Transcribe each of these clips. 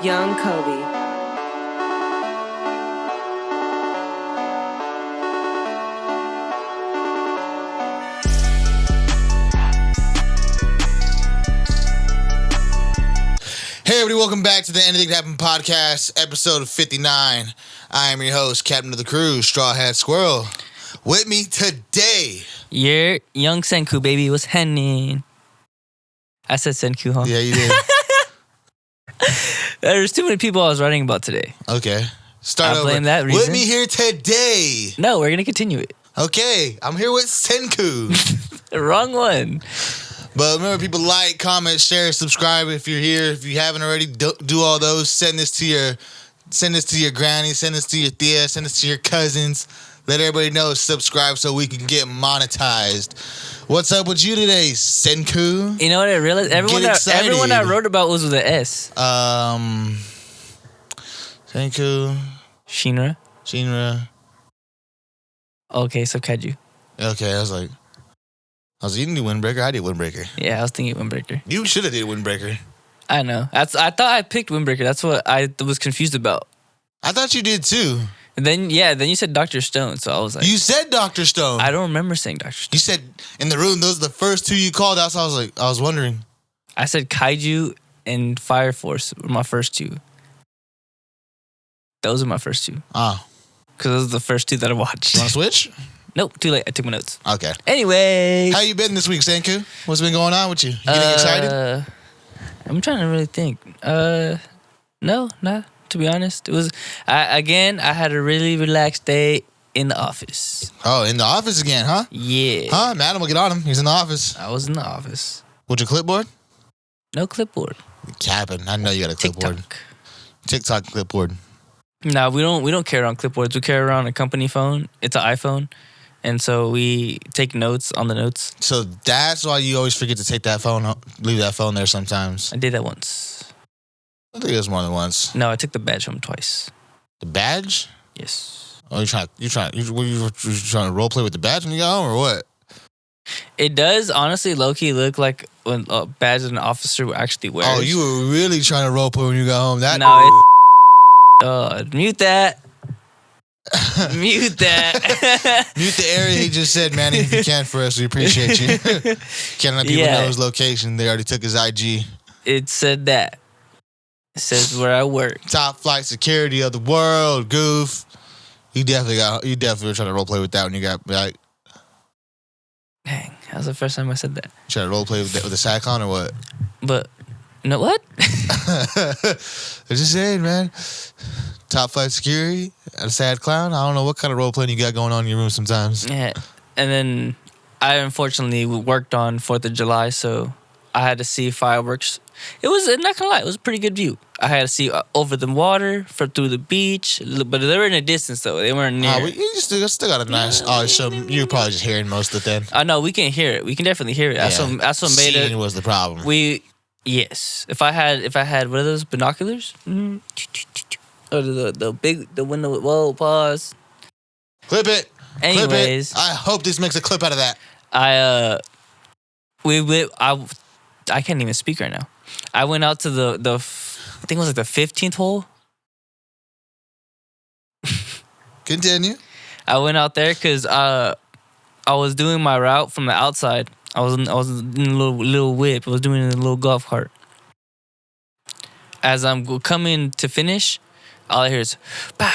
Young Kobe. Hey everybody, welcome back to the Anything That Happened podcast, episode 59. I am your host, Captain of the Crew, Straw Hat Squirrel. With me today, Your young Senku baby was happening. I said Senku, huh? Yeah, you did. There's too many people I was writing about today. Okay, start I over. blame that With reason. me here today. No, we're gonna continue it. Okay, I'm here with Senku. The wrong one. But remember, people like, comment, share, subscribe if you're here. If you haven't already, do all those. Send this to your granny. Send this to your tia. Send this to your cousins. Let everybody know. Subscribe so we can get monetized. What's up with you today, Senku? You know what I realized? Everyone I wrote about was with an S. Senku. Shinra. Okay, so Kaiju. Okay, I was like, you didn't do Windbreaker. I did Windbreaker. Yeah, I was thinking Windbreaker. You should have did Windbreaker. I know. I thought I picked Windbreaker. That's what I was confused about. I thought you did too. And then you said Dr.Stone, so I was like, You said Dr.Stone. I don't remember saying Dr.Stone. You said in the room, those are the first two you called out, so I was wondering. I said Kaiju and Fire Force were my first two. Those are my first two. Oh. Because those are the first two that I watched. You want to switch? Nope, too late. I took my notes. Okay. Anyway. How you been this week, Senku? What's been going on with you? You getting excited? I'm trying to really think. No, not to be honest. It was, I had a really relaxed day in the office. Oh, in the office again, huh? Yeah. Huh? Madam will get on him. He's in the office. I was in the office. With your clipboard? No clipboard. Capping. I know you got a clipboard. TikTok clipboard. No, we don't carry around clipboards. We carry around a company phone. It's an iPhone. And so we take notes on the notes. So that's why you always forget to take that phone, leave that phone there sometimes. I did that once. I think it was more than once. No, I took the badge home twice. The badge? Yes. Oh, you trying to role play with the badge when you got home or what? It does honestly low-key look like when a badge an officer actually wears. Oh, you were really trying to role play when you got home. Mute that. Mute that. Mute the area he just said, Manny, if you can for us. We appreciate you. Can't let people know his location. They already took his IG. It said that. It says where I work. Top flight security of the world, goof. You definitely were trying to role play with that when you got like. Dang, that was the first time I said that. Trying to role play with the SATCON or what? But, you know what? I'm just saying, man. Top flight security, a sad clown. I don't know what kind of role playing you got going on in your room sometimes. Yeah. And then I unfortunately worked on 4th of July, so I had to see fireworks. It was, not gonna lie, it was a pretty good view. I had to see over the water, through the beach, but they were in a distance though. They weren't near. You still got a nice. Oh, so you're probably just hearing most of it then. I know we can hear it. We can definitely hear it. That's what made it. Seeing was the problem. Yes. If I had what are those binoculars? Or the window. Whoa, pause. Clip it. Anyways, clip it. I hope this makes a clip out of that. I can't even speak right now. I went out to the I think it was like the 15th hole. Continue. I went out there because I was doing my route from the outside. I was in a little whip. I was doing it in a little golf cart. As I'm coming to finish, all I hear is bah,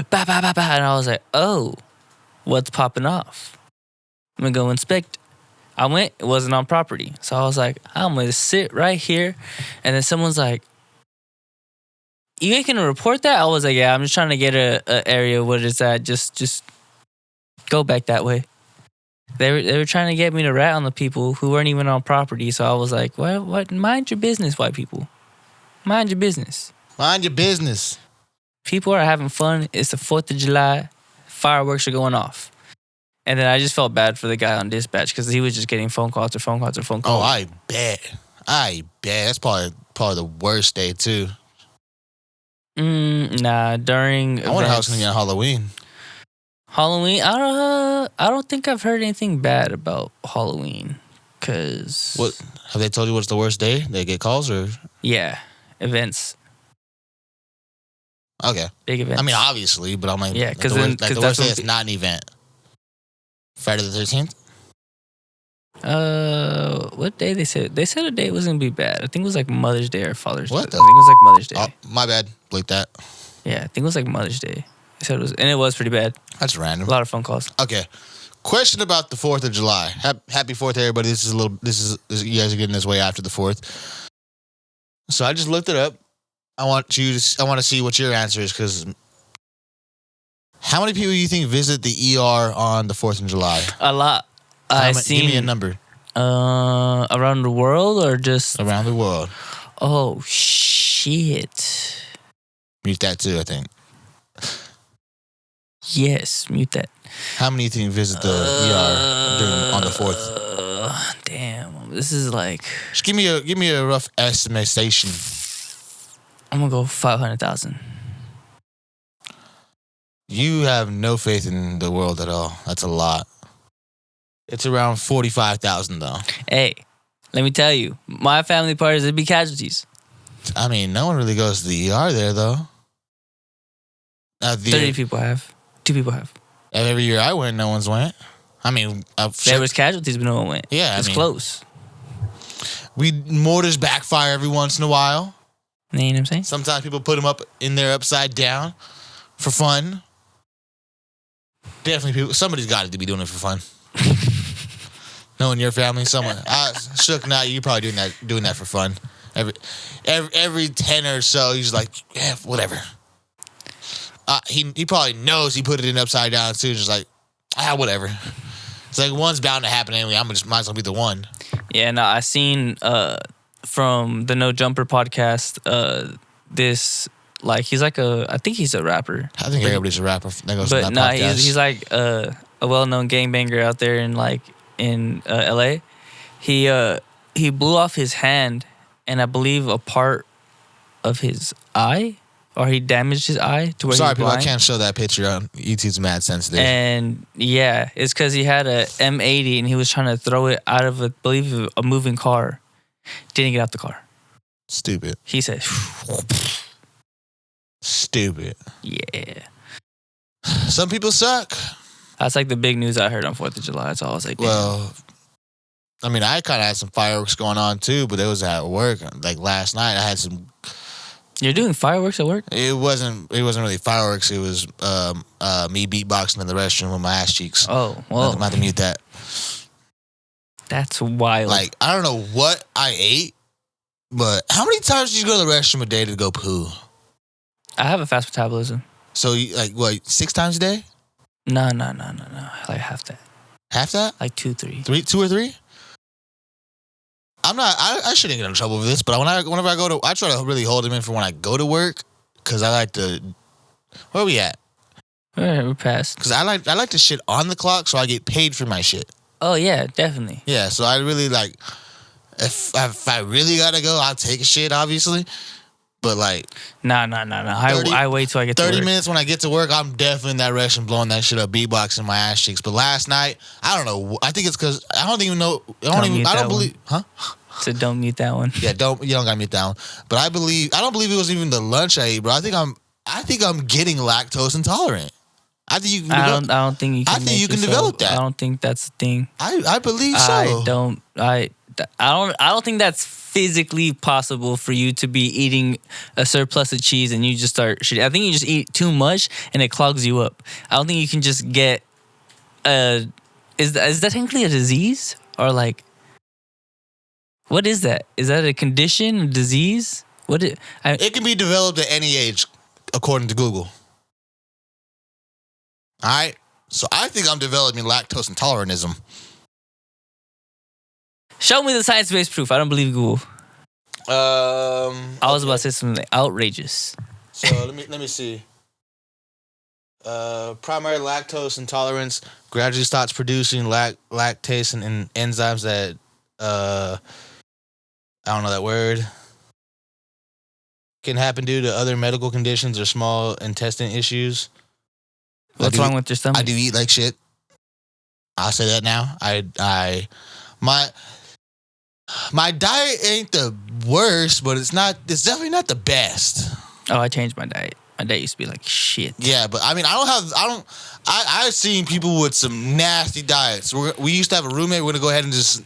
bah, bah, bah, bah. And I was like, oh, what's popping off? I'm going to go inspect. I went, it wasn't on property. So I was like, I'm going to sit right here. And then someone's like, you ain't going to report that? I was like, yeah, I'm just trying to get a area where it's at. Just go back that way. They were trying to get me to rat on the people who weren't even on property. So I was like, what? Mind your business, white people. Mind your business. Mind your business. People are having fun. It's the 4th of July. Fireworks are going off. And then I just felt bad for the guy on dispatch because he was just getting phone calls. Oh, I bet. That's probably the worst day, too. Nah, during I wonder how it's going to get on Halloween. I don't think I've heard anything bad about Halloween. Cause what have they told you? What's the worst day? They get calls or yeah, events. Okay. Big events. I mean, obviously, but I'm like, Yeah, because the then worst day it's not an event. Friday the 13th. What day they said? They said a day wasn't gonna be bad. I think it was like Mother's Day or Father's Day. What I think it was like Mother's Day. Oh, my bad. Bleep that. Yeah, I think it was like Mother's Day. They said it was, and it was pretty bad. That's random. A lot of phone calls. Okay. Question about the 4th of July. Happy 4th, everybody. This is you guys are getting this way after the 4th. So I just looked it up. I want to see what your answer is, because how many people do you think visit the ER on the 4th of July? A lot. Give me a number. Around the world or just around the world? Oh shit! Mute that too, I think. Yes, mute that. How many do you think visit the ER on the 4th? Damn, this is like. Just give me a rough estimation. I'm gonna go 500,000. You have no faith in the world at all. That's a lot. It's around 45,000 though. Hey, let me tell you, my family parties, it'd be casualties. I mean, no one really goes to the ER there though. 30 people have. 2 people have. Every year I went, no one's went. I mean, there was casualties, but no one went. Yeah, it's close. Mortars backfire every once in a while. You know what I'm saying? Sometimes people put them up in there upside down for fun. Definitely, somebody's got to be doing it for fun. Knowing your family, someone. Shook, now you're probably doing that for fun. Every 10 or so, he's like, yeah, whatever. He probably knows he put it in upside down too. Just like, whatever. It's like one's bound to happen anyway. Might as well be the one. Yeah, no, I seen from the No Jumper podcast. This he's like I think he's a rapper. I think everybody's a rapper. That goes but in that podcast. He's like a well-known gangbanger out there in LA. He blew off his hand, and I believe a part of his eye, or he damaged his eye to where Sorry, he's people, blind. I can't show that picture on YouTube's mad sensitive. And yeah, it's because he had a M80 and he was trying to throw it out of, I believe, a moving car. Didn't get out the car. Stupid. He said, stupid. Yeah. Some people suck. That's like the big news I heard on 4th of July. That's all I was like, damn. Well, I mean, I kind of had some fireworks going on too, but it was at work. Like last night, I had some. You're doing fireworks at work? It wasn't really fireworks. It was me beatboxing in the restroom with my ass cheeks. Oh, well. I'm about to mute that. That's wild. Like, I don't know what I ate, but how many times did you go to the restroom a day to go poo? I have a fast metabolism. So, what, 6 times a day? No. Like half that. Half that? Like 2, 3. 2 or 3? I'm not. I shouldn't get in trouble with this, but whenever I go to, I try to really hold them in for when I go to work, because I like to. Where are we at? We're past. Because I like to shit on the clock, so I get paid for my shit. Oh yeah, definitely. Yeah, so I really like. If I really gotta go, I'll take a shit, obviously. But like, No. I wait till I get to work. 30 minutes when I get to work, I'm definitely in that restroom blowing that shit up, beatboxing my ass cheeks. But last night, I don't know. I think it's because I don't even know. I don't believe. Huh? So don't mute that one. Yeah, you don't gotta mute that one. But I don't believe it was even the lunch I ate, bro. I think I'm getting lactose intolerant. I think you can. I don't think you can. I think you can develop that. I don't think that's the thing. I believe so. I don't think that's physically possible for you to be eating a surplus of cheese and you just start shitting. I think you just eat too much and it clogs you up. I don't think you can just get is that technically a disease or like what is that? Is that a condition, a disease? It can be developed at any age, according to Google. All right, so I think I'm developing lactose intolerantism. Show me the science-based proof. I don't believe Google. I was about to say something outrageous. So let me see. Primary lactose intolerance gradually starts producing lactase and enzymes that I don't know that word. Can happen due to other medical conditions or small intestine issues. What's wrong with your stomach? I do eat like shit. I'll say that now. My diet ain't the worst, but it's definitely not the best. Oh, I changed my diet. My dad used to be like, shit. Yeah, but I mean, I've seen people with some nasty diets. We used to have a roommate. We're going to go ahead and just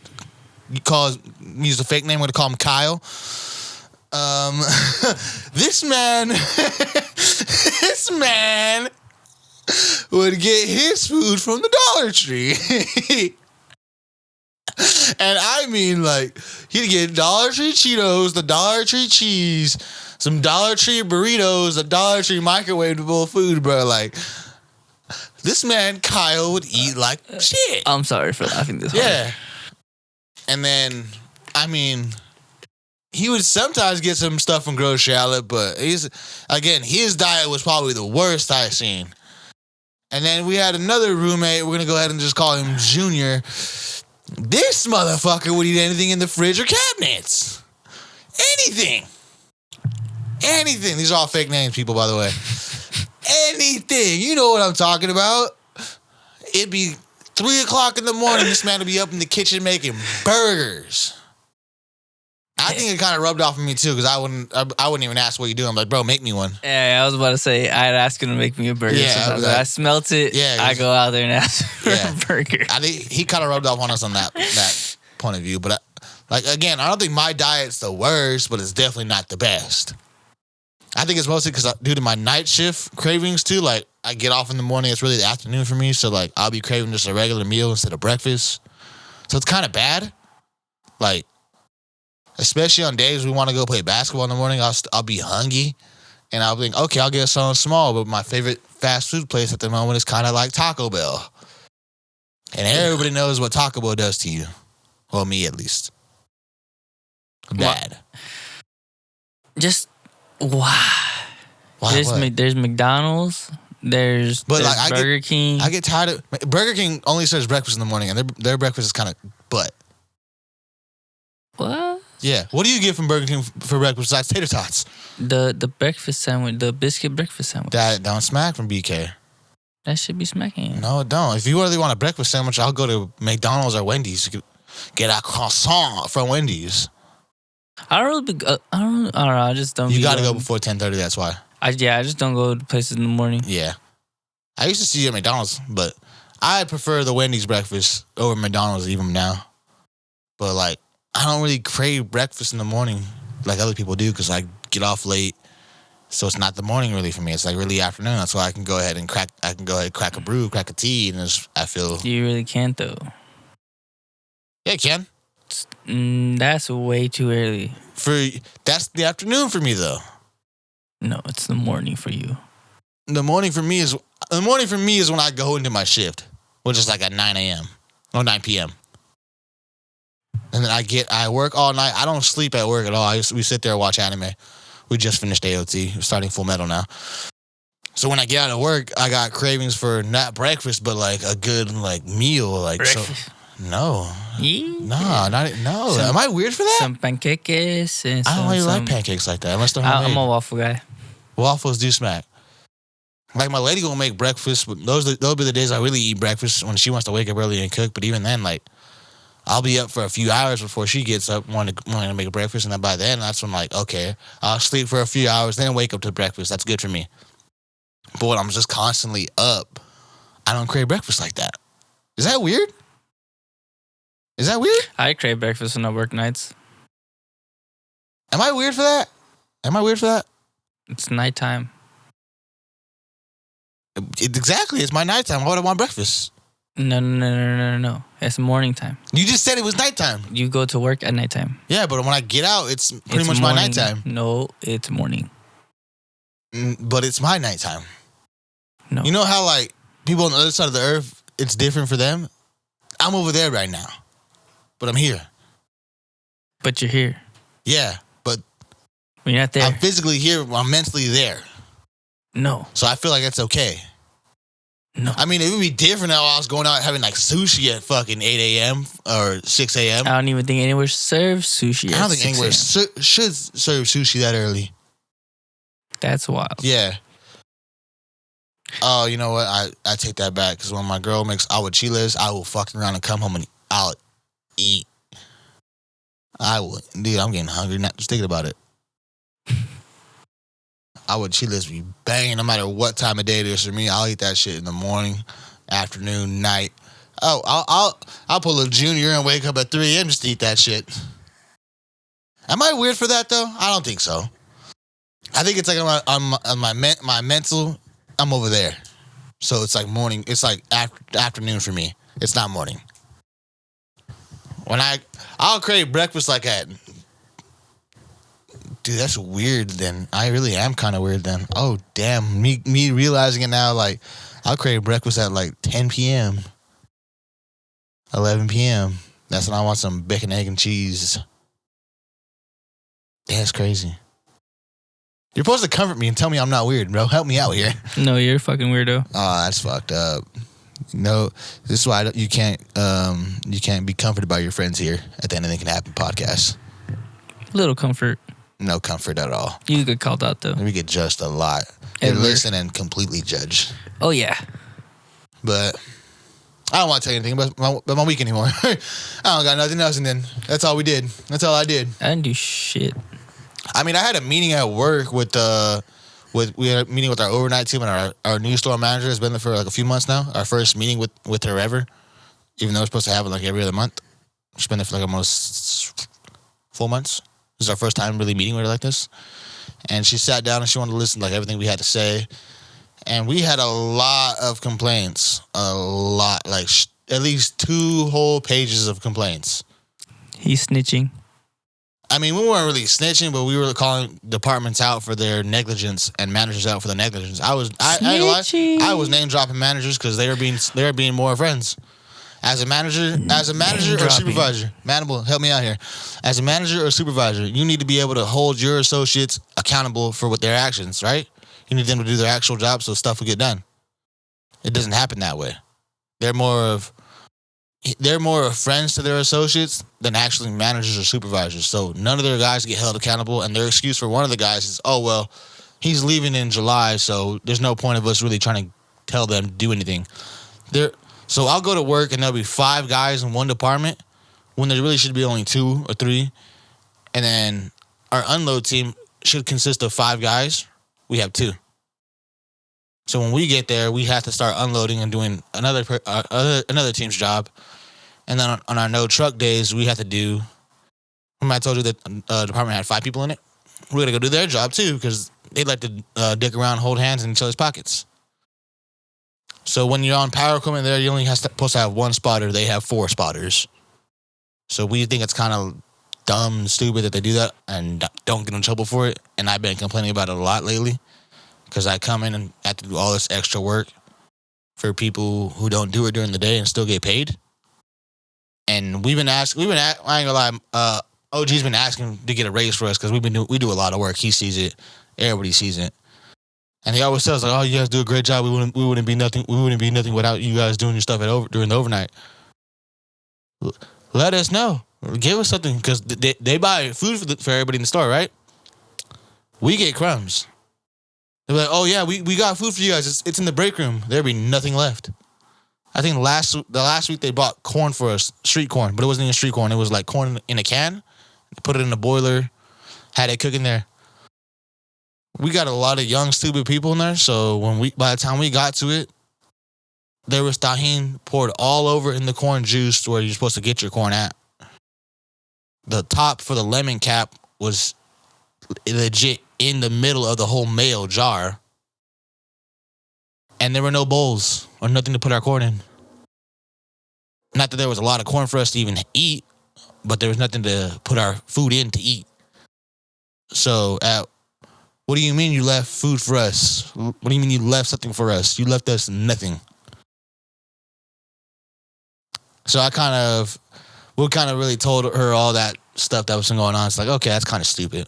use the fake name. We're going to call him Kyle. This man would get his food from the Dollar Tree. And I mean, like, he'd get Dollar Tree Cheetos, the Dollar Tree cheese, some Dollar Tree burritos, a Dollar Tree microwavable food, bro. Like, this man, Kyle, would eat like shit. I'm sorry for laughing this hard. Yeah. And then, I mean, he would sometimes get some stuff from grocery outlet, but his diet was probably the worst I've seen. And then we had another roommate. We're going to go ahead and just call him Junior. This motherfucker would eat anything in the fridge or cabinets. Anything. These are all fake names, people, by the way. Anything. You know what I'm talking about. It'd be 3 o'clock in the morning. This man would be up in the kitchen making burgers. I think it kind of rubbed off on me too, because I wouldn't even ask what you do. I'm like, bro, make me one. Yeah, I was about to say I'd ask him to make me a burger. Yeah, sometimes. I smelt it. Yeah, I go out there and ask for a burger. I think he kind of rubbed off on us on that point of view. But I don't think my diet's the worst, but it's definitely not the best. I think it's mostly because due to my night shift cravings too. Like, I get off in the morning, it's really the afternoon for me, so like I'll be craving just a regular meal instead of breakfast. So it's kind of bad. Like, especially on days we want to go play basketball in the morning, I'll be hungry, and I'll think, okay, I'll get something small. But my favorite fast food place at the moment is kind of like Taco Bell, and everybody knows what Taco Bell does to you. Well, me at least. Bad. Just why? There's McDonald's. There's Burger King. I get tired of Burger King. Only serves breakfast in the morning, and their breakfast is kind of butt. What? Yeah. What do you get from Burger King for breakfast besides tater tots? The breakfast sandwich, the biscuit breakfast sandwich. That don't smack from BK. That should be smacking. No, it don't. If you really want a breakfast sandwich, I'll go to McDonald's or Wendy's. You could get a croissant from Wendy's. I don't know. I just don't. You got to go before 10:30. That's why. I just don't go to places in the morning. Yeah. I used to see you at McDonald's, but I prefer the Wendy's breakfast over McDonald's even now. But like, I don't really crave breakfast in the morning like other people do because I get off late. So it's not the morning really for me. It's like really afternoon. That's why I can go ahead and crack a brew, crack a tea, and I feel. You really can't though. Yeah, you can. That's way too early. That's the afternoon for me though. No, it's the morning for you. The morning for me is when I go into my shift, which is like at 9 a.m. or 9 p.m. And then I work all night. I don't sleep at work at all. We sit there and watch anime. We just finished AOT. We're starting Full Metal now. So when I get out of work, I got cravings for not breakfast, but like a good like meal. Like breakfast. So, no. Yeah. No. Am I weird for that? Some pancakes. And I don't really like pancakes like that. Unless they're homemade. I'm a waffle guy. Waffles do smack. Like my lady gonna make breakfast, but those be the days I really eat breakfast when she wants to wake up early and cook. But even then, like, I'll be up for a few hours before she gets up wanting to make breakfast, and then by then that's when like, okay, I'll sleep for a few hours, then wake up to breakfast. That's good for me. But when I'm just constantly up, I don't crave breakfast like that. Is that weird? I crave breakfast when I work nights. Am I weird for that? It's nighttime. Exactly. It's my nighttime. Why would I want breakfast? No. It's morning time. You just said it was nighttime. You go to work at nighttime. Yeah, but when I get out, it's pretty much my nighttime. No, it's morning. But it's my nighttime. No. You know how like people on the other side of the earth, it's different for them? I'm over there right now. But I'm here. But you're here. Yeah, but when you're not there. I'm physically here. I'm mentally there. No. So I feel like that's okay. No. I mean, it would be different if I was going out having like sushi at fucking 8 a.m. or 6 a.m. I don't even think anywhere serves sushi. I don't think anywhere should serve sushi that early. That's wild. Yeah. Oh, you know what? I take that back because when my girl makes aguachiles, I will fucking around and come home and I'll eat. I will. Dude, I'm getting hungry just thinking about it. Cheat list be banging no matter what time of day it is for me. I'll eat that shit in the morning, afternoon, night. Oh, I'll pull a junior and wake up at 3 a.m. just to eat that shit. Am I weird for that though? I don't think so. I think it's like on my mental, I'm over there. So it's like morning. It's like afternoon for me. It's not morning. When I'll crave breakfast like at. Dude, that's weird then. I really am kind of weird then. Oh, damn. Me realizing it now, like, I'll crave breakfast at like 10 p.m. 11 p.m. That's when I want some bacon, egg, and cheese. That's crazy. You're supposed to comfort me and tell me I'm not weird, bro. Help me out here. No, you're a fucking weirdo. Oh, that's fucked up. No, this is why you can't be comforted by your friends here at the Anything Can Happen podcast. Little comfort. No comfort at all. You get called out though. We get judged a lot. They listen and completely judge. Oh yeah. But I don't want to tell you anything about my week anymore. I don't got nothing else, and then that's all we did. That's all I did. I didn't do shit. I mean, I had a meeting at work we had a meeting with our overnight team, and our new store manager has been there for like a few months now. Our first meeting with her ever, even though we're supposed to have it like every other month. She's been there for like almost 4 months. This is our first time really meeting with her like this. And she sat down and she wanted to listen to like everything we had to say. And we had a lot of complaints. A lot. Like at least 2 whole pages of complaints. He's snitching. I mean, we weren't really snitching, but we were calling departments out for their negligence and managers out for their negligence. I was name dropping managers because they were being more friends. As a manager or supervisor, Manimal, help me out here. As a manager or supervisor, you need to be able to hold your associates accountable for what their actions, right? You need them to do their actual job so stuff will get done. It doesn't happen that way. They're more of friends to their associates than actually managers or supervisors. So none of their guys get held accountable, and their excuse for one of the guys is, oh, well, he's leaving in July, so there's no point of us really trying to tell them to do anything. So I'll go to work, and there'll be 5 guys in one department when there really should be only 2 or 3. And then our unload team should consist of 5 guys. We have 2. So when we get there, we have to start unloading and doing another team's job. And then on our no truck days, we have to do. Remember I told you that the department had 5 people in it? We're going to go do their job too, because they like to dick around, hold hands in each other's pockets. So when you're on power equipment there, you only supposed to have 1 spotter. They have 4 spotters. So we think it's kind of dumb and stupid that they do that and don't get in trouble for it. And I've been complaining about it a lot lately because I come in and have to do all this extra work for people who don't do it during the day and still get paid. And I ain't gonna lie, OG's been asking to get a raise for us because we do a lot of work. He sees it. Everybody sees it. And he always says, like, oh, you guys do a great job. We wouldn't be nothing without you guys doing your stuff during the overnight. Let us know. Give us something, because they buy food for everybody in the store, right? We get crumbs. They're like, oh, yeah, we got food for you guys. It's in the break room. There'd be nothing left. I think the last week they bought corn for us, street corn, but it wasn't even street corn. It was like corn in a can. Put it in a boiler, had it cooking there. We got a lot of young, stupid people in there, so by the time we got to it, there was tahini poured all over in the corn juice where you're supposed to get your corn at. The top for the lemon cap was legit in the middle of the whole mayo jar. And there were no bowls or nothing to put our corn in. Not that there was a lot of corn for us to even eat, but there was nothing to put our food in to eat. So what do you mean you left food for us? What do you mean you left something for us? You left us nothing. So we kind of really told her all that stuff that was going on. It's like, okay, that's kind of stupid.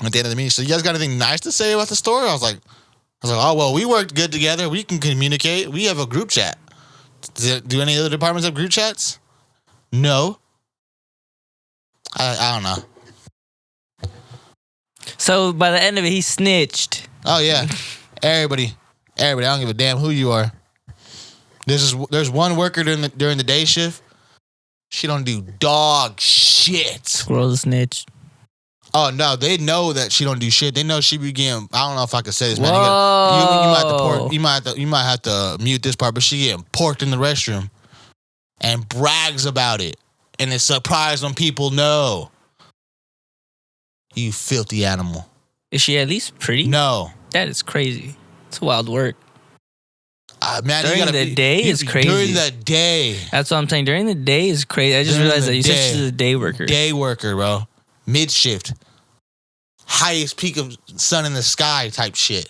At the end of the meeting, so you guys got anything nice to say about the store? I was like, oh, well, we worked good together. We can communicate. We have a group chat. Do any other departments have group chats? No. I don't know. So by the end of it, he snitched. Oh, yeah. Everybody, I don't give a damn who you are. There's one worker during the day shift. She don't do dog shit. Squirrel's a snitch. Oh no, they know that she don't do shit. They know she be getting. I don't know if I can say this, man. Whoa. You might have to mute this part, but she getting porked in the restroom and brags about it, and it's surprised when people know. You filthy animal. Is she at least pretty? No. That is crazy. It's wild work. Man, during the day is crazy. During the day. That's what I'm saying. During the day is crazy. I just realized that you said she's a day worker. Day worker, bro. Mid shift. Highest peak of sun in the sky type shit.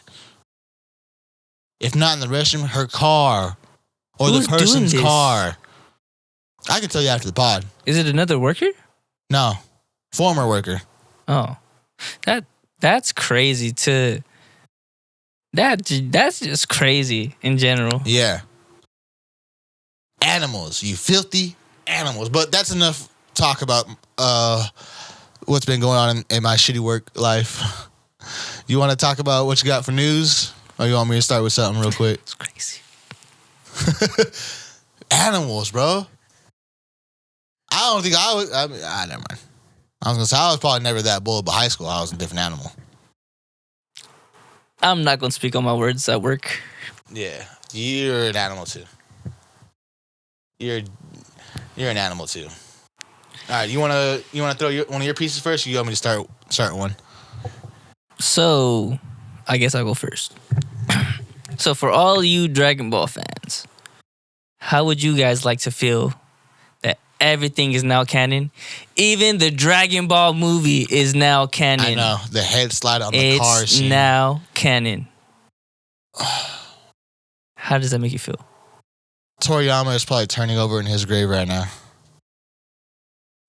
If not in the restroom, her car. Or Who's the person's doing this? car. I can tell you after the pod. Is it another worker? No. Former worker. Oh. That's crazy to... That's just crazy in general. Yeah. Animals. You filthy animals. But that's enough talk about what's been going on in my shitty work life. You want to talk about what you got for news? Or you want me to start with something real quick? It's crazy. Animals, bro. I don't think I was... never mind. I was going to say, I was probably never that bold, but high school, I was a different animal. I'm not going to speak on my words at work. Yeah. You're an animal, too. You're an animal, too. All right, you want to throw one of your pieces first, or you want me to start one? So, I guess I'll go first. So, for all you Dragon Ball fans, how would you guys like to feel that everything is now canon? Even the Dragon Ball movie is now canon. I know. The head slide on the car scene. It's now canon. How does that make you feel? Toriyama is probably turning over in his grave right now.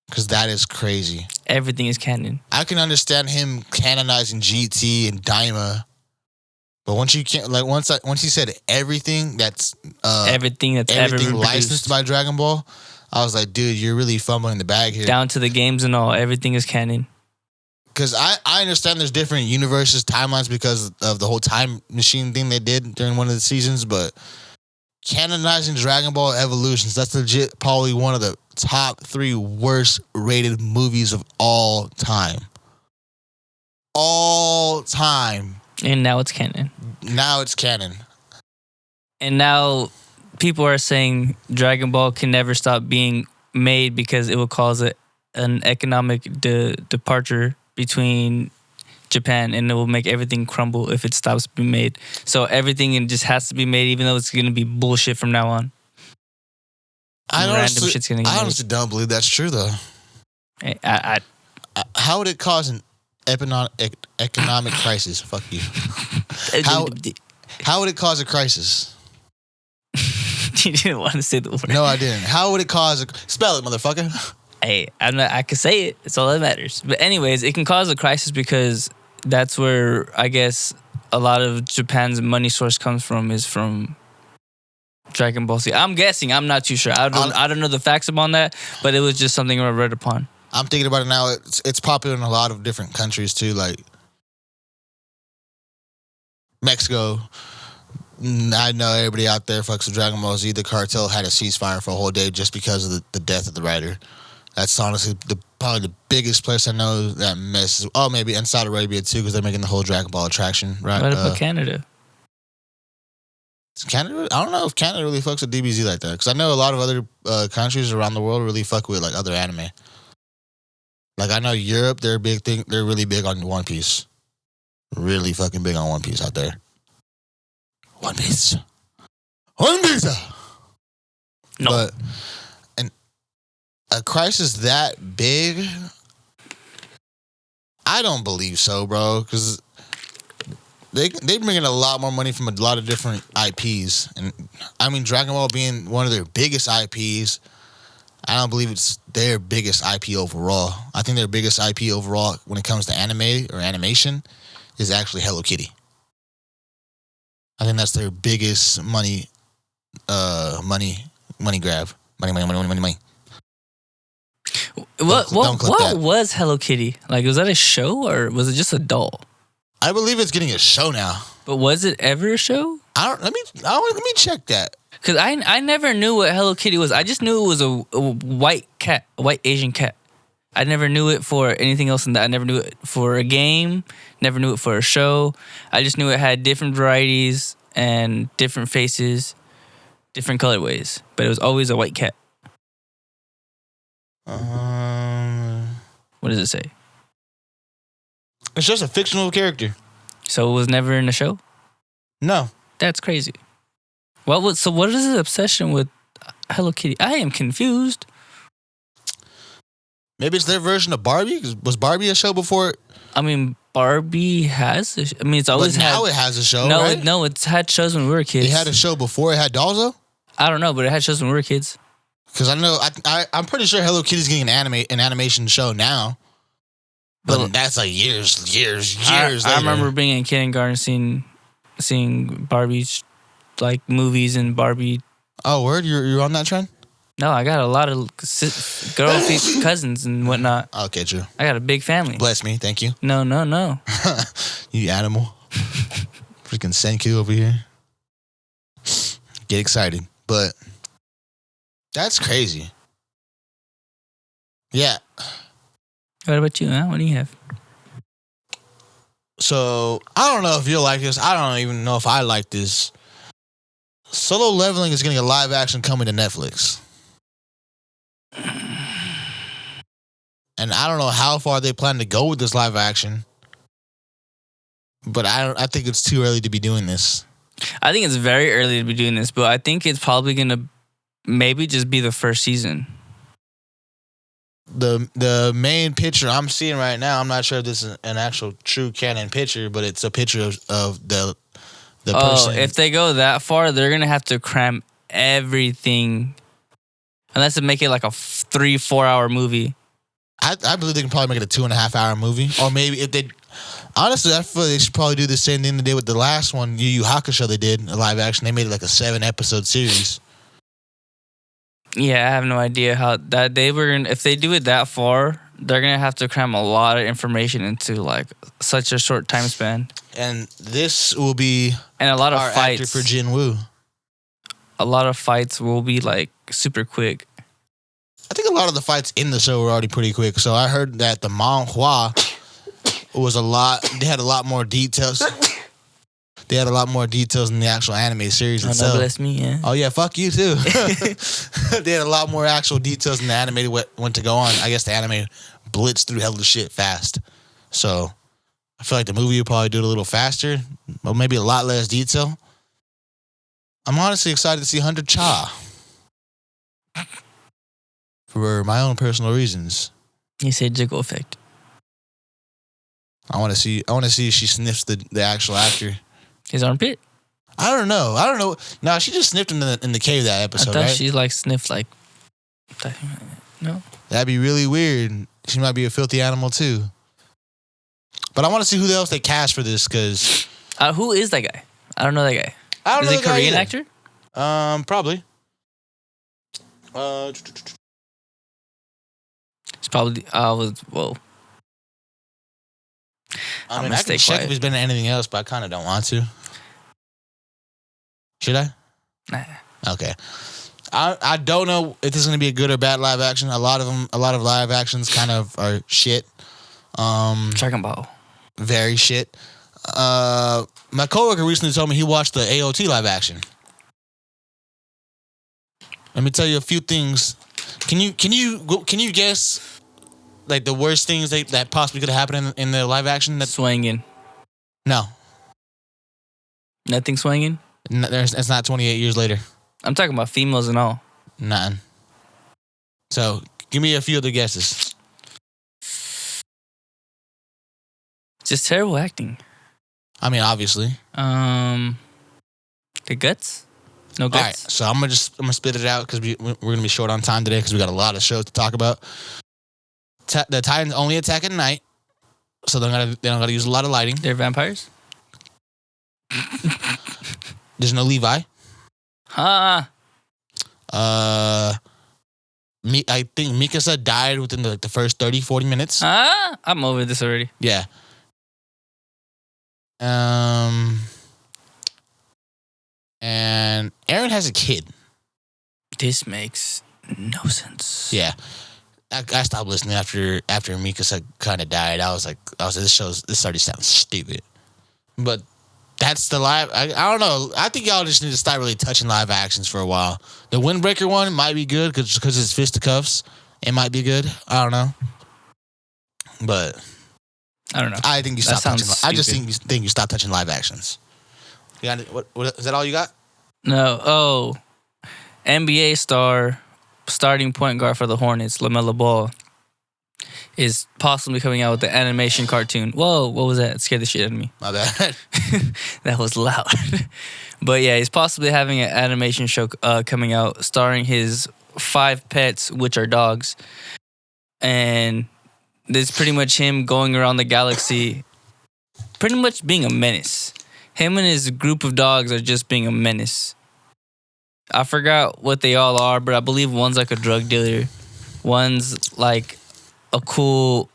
Because that is crazy. Everything is canon. I can understand him canonizing GT and Daima. But once he said everything that's everything ever been licensed produced by Dragon Ball, I was like, dude, you're really fumbling the bag here. down to the games and all, everything is canon. Because I understand there's different universes, timelines because of the whole time machine thing they did during one of the seasons, but canonizing Dragon Ball Evolutions, that's legit probably one of the top 3 worst rated movies of all time. All time. And now it's canon. Now it's canon. And now people are saying Dragon Ball can never stop being made because it will cause an economic departure between Japan, and it will make everything crumble if it stops being made. So everything just has to be made, even though it's going to be bullshit from now on. I honestly don't believe that's true, though. How would it cause an economic crisis? Fuck you. How would it cause a crisis? You didn't want to say the word. No, I didn't. How would it cause a... Spell it, motherfucker. Hey, I can say it. It's all that matters. But anyways, it can cause a crisis because that's where, I guess, a lot of Japan's money source comes from, is from Dragon Ball Z. I'm guessing. I'm not too sure. I don't know the facts upon that, but it was just something I read upon. I'm thinking about it now. It's popular in a lot of different countries, too, like Mexico. I know everybody out there fucks with Dragon Ball Z. The cartel had a ceasefire for a whole day just because of the death of the writer. That's honestly probably the biggest place I know that messes. Oh, maybe in Saudi Arabia too, because they're making the whole Dragon Ball attraction. Right? What about Canada? Canada? I don't know if Canada really fucks with DBZ like that, because I know a lot of other countries around the world really fuck with like other anime. Like I know Europe, they're really big on One Piece. Really fucking big on One Piece out there. One Piece. One Piece. No. But a crisis that big, I don't believe so, bro. Because they bring in a lot more money from a lot of different IPs, and I mean Dragon Ball being one of their biggest IPs. I don't believe it's their biggest IP overall. I think their biggest IP overall when it comes to anime or animation is actually Hello Kitty. I think that's their biggest money grab. Money. What was Hello Kitty? Like, was that a show or was it just a doll? I believe it's getting a show now. But was it ever a show? Let me check that. Because I never knew what Hello Kitty was. I just knew it was a white cat, a white Asian cat. I never knew it for anything else than that. I never knew it for a game. Never knew it for a show. I just knew it had different varieties and different faces, different colorways. But it was always a white cat. What does it say? It's just a fictional character. So it was never in the show? No. That's crazy. What is the obsession with Hello Kitty? I am confused. Maybe it's their version of Barbie. Was Barbie a show before? I mean, Barbie has. It's always but now had. it has a show. No, right? it's had shows when we were kids. It had a show before it had dolls though. I don't know, but it had shows when we were kids. Because I know I'm pretty sure Hello Kitty's getting an animation show now. But that's like years later. I remember being in kindergarten seeing Barbie's like movies and Barbie. Oh, word? You're on that trend? No, I got a lot of girl cousins and whatnot. Okay, true. I got a big family. Bless me, thank you. No. You animal. Freaking Senku over here. Get excited. But that's crazy. Yeah. What about you, huh? What do you have? So, I don't know if you'll like this. I don't even know if I like this. Solo Leveling is getting a live action coming to Netflix. And I don't know how far they plan to go with this live action. But I think it's too early to be doing this. I think it's very early to be doing this, but I think it's probably going to maybe just be the first season. The main picture I'm seeing right now, I'm not sure if this is an actual true canon picture, but it's a picture of the person. If they go that far, they're going to have to cram everything. Unless they make it like a 3-4 hour movie. I believe they can probably make it a 2.5 hour movie. Or maybe if they... Honestly, I feel like they should probably do the same thing they did with the last one, Yu Yu Hakusho they did, a live action. They made it like a 7-episode series. Yeah, I have no idea how that they were gonna, if they do it that far, they're gonna have to cram a lot of information into like such a short time span. And this will be and a lot of our fights actor for Jin Woo. A lot of fights will be like super quick. I think a lot of the fights in the show were already pretty quick. So I heard that the manhwa was a lot. They had a lot more details. They had a lot more details in the actual anime series itself. Oh, no, bless me, yeah. Oh, yeah, fuck you, too. They had a lot more actual details in the anime went to go on. I guess the anime blitzed through hell of shit fast. So I feel like the movie would probably do it a little faster, or maybe a lot less detail. I'm honestly excited to see Hunter Cha. For my own personal reasons. You say jiggle effect. I want to see if she sniffs the actual actor. His armpit? I don't know. No, she just sniffed him in the cave that episode, I thought right? she like sniffed like... No? That'd be really weird. She might be a filthy animal too. But I want to see who else they cast for this, because... who is that guy? I don't know that guy. I don't know. Is he a Korean actor? Probably. It's probably... whoa. I mean, I can check if he's been in anything else, but I kind of don't want to. Should I? Nah. Okay. I don't know if this is going to be a good or bad live action. A lot of live actions kind of are shit. Dragon Ball. Very shit. My coworker recently told me he watched the AOT live action. Let me tell you a few things. Can you guess like the worst things that possibly could have happened in the live action? Swinging. No. Nothing swinging? No, it's not 28 years later. I'm talking about females and all. Nothing. So, give me a few other guesses. Just terrible acting. I mean, obviously. The guts? No guts? All right, so I'm gonna spit it out because we're gonna be short on time today because we got a lot of shows to talk about. The Titans only attack at night, so they don't gotta use a lot of lighting. They're vampires? There's no Levi. Huh? I think Mikasa died within the first 30, 40 minutes. Huh? I'm over this already. Yeah. And Eren has a kid. This makes no sense. Yeah. I stopped listening after Mikasa kind of died. I was like, this already sounds stupid. But that's the live. I don't know. I think y'all just need to start really touching live actions for a while. The Windbreaker one might be good because it's fisticuffs. It might be good. I don't know. But I don't know. I think you stop touching. I just think you stop touching live actions. You got what is that all you got? No. Oh, NBA starting point guard for the Hornets, LaMelo Ball, is possibly coming out with the animation cartoon. Whoa, what was that? It scared the shit out of me. My bad. That was loud. But yeah, he's possibly having an animation show coming out starring his 5 pets, which are dogs. And this is pretty much him going around the galaxy, pretty much being a menace. Him and his group of dogs are just being a menace. I forgot what they all are, but I believe one's like a drug dealer. One's like a cool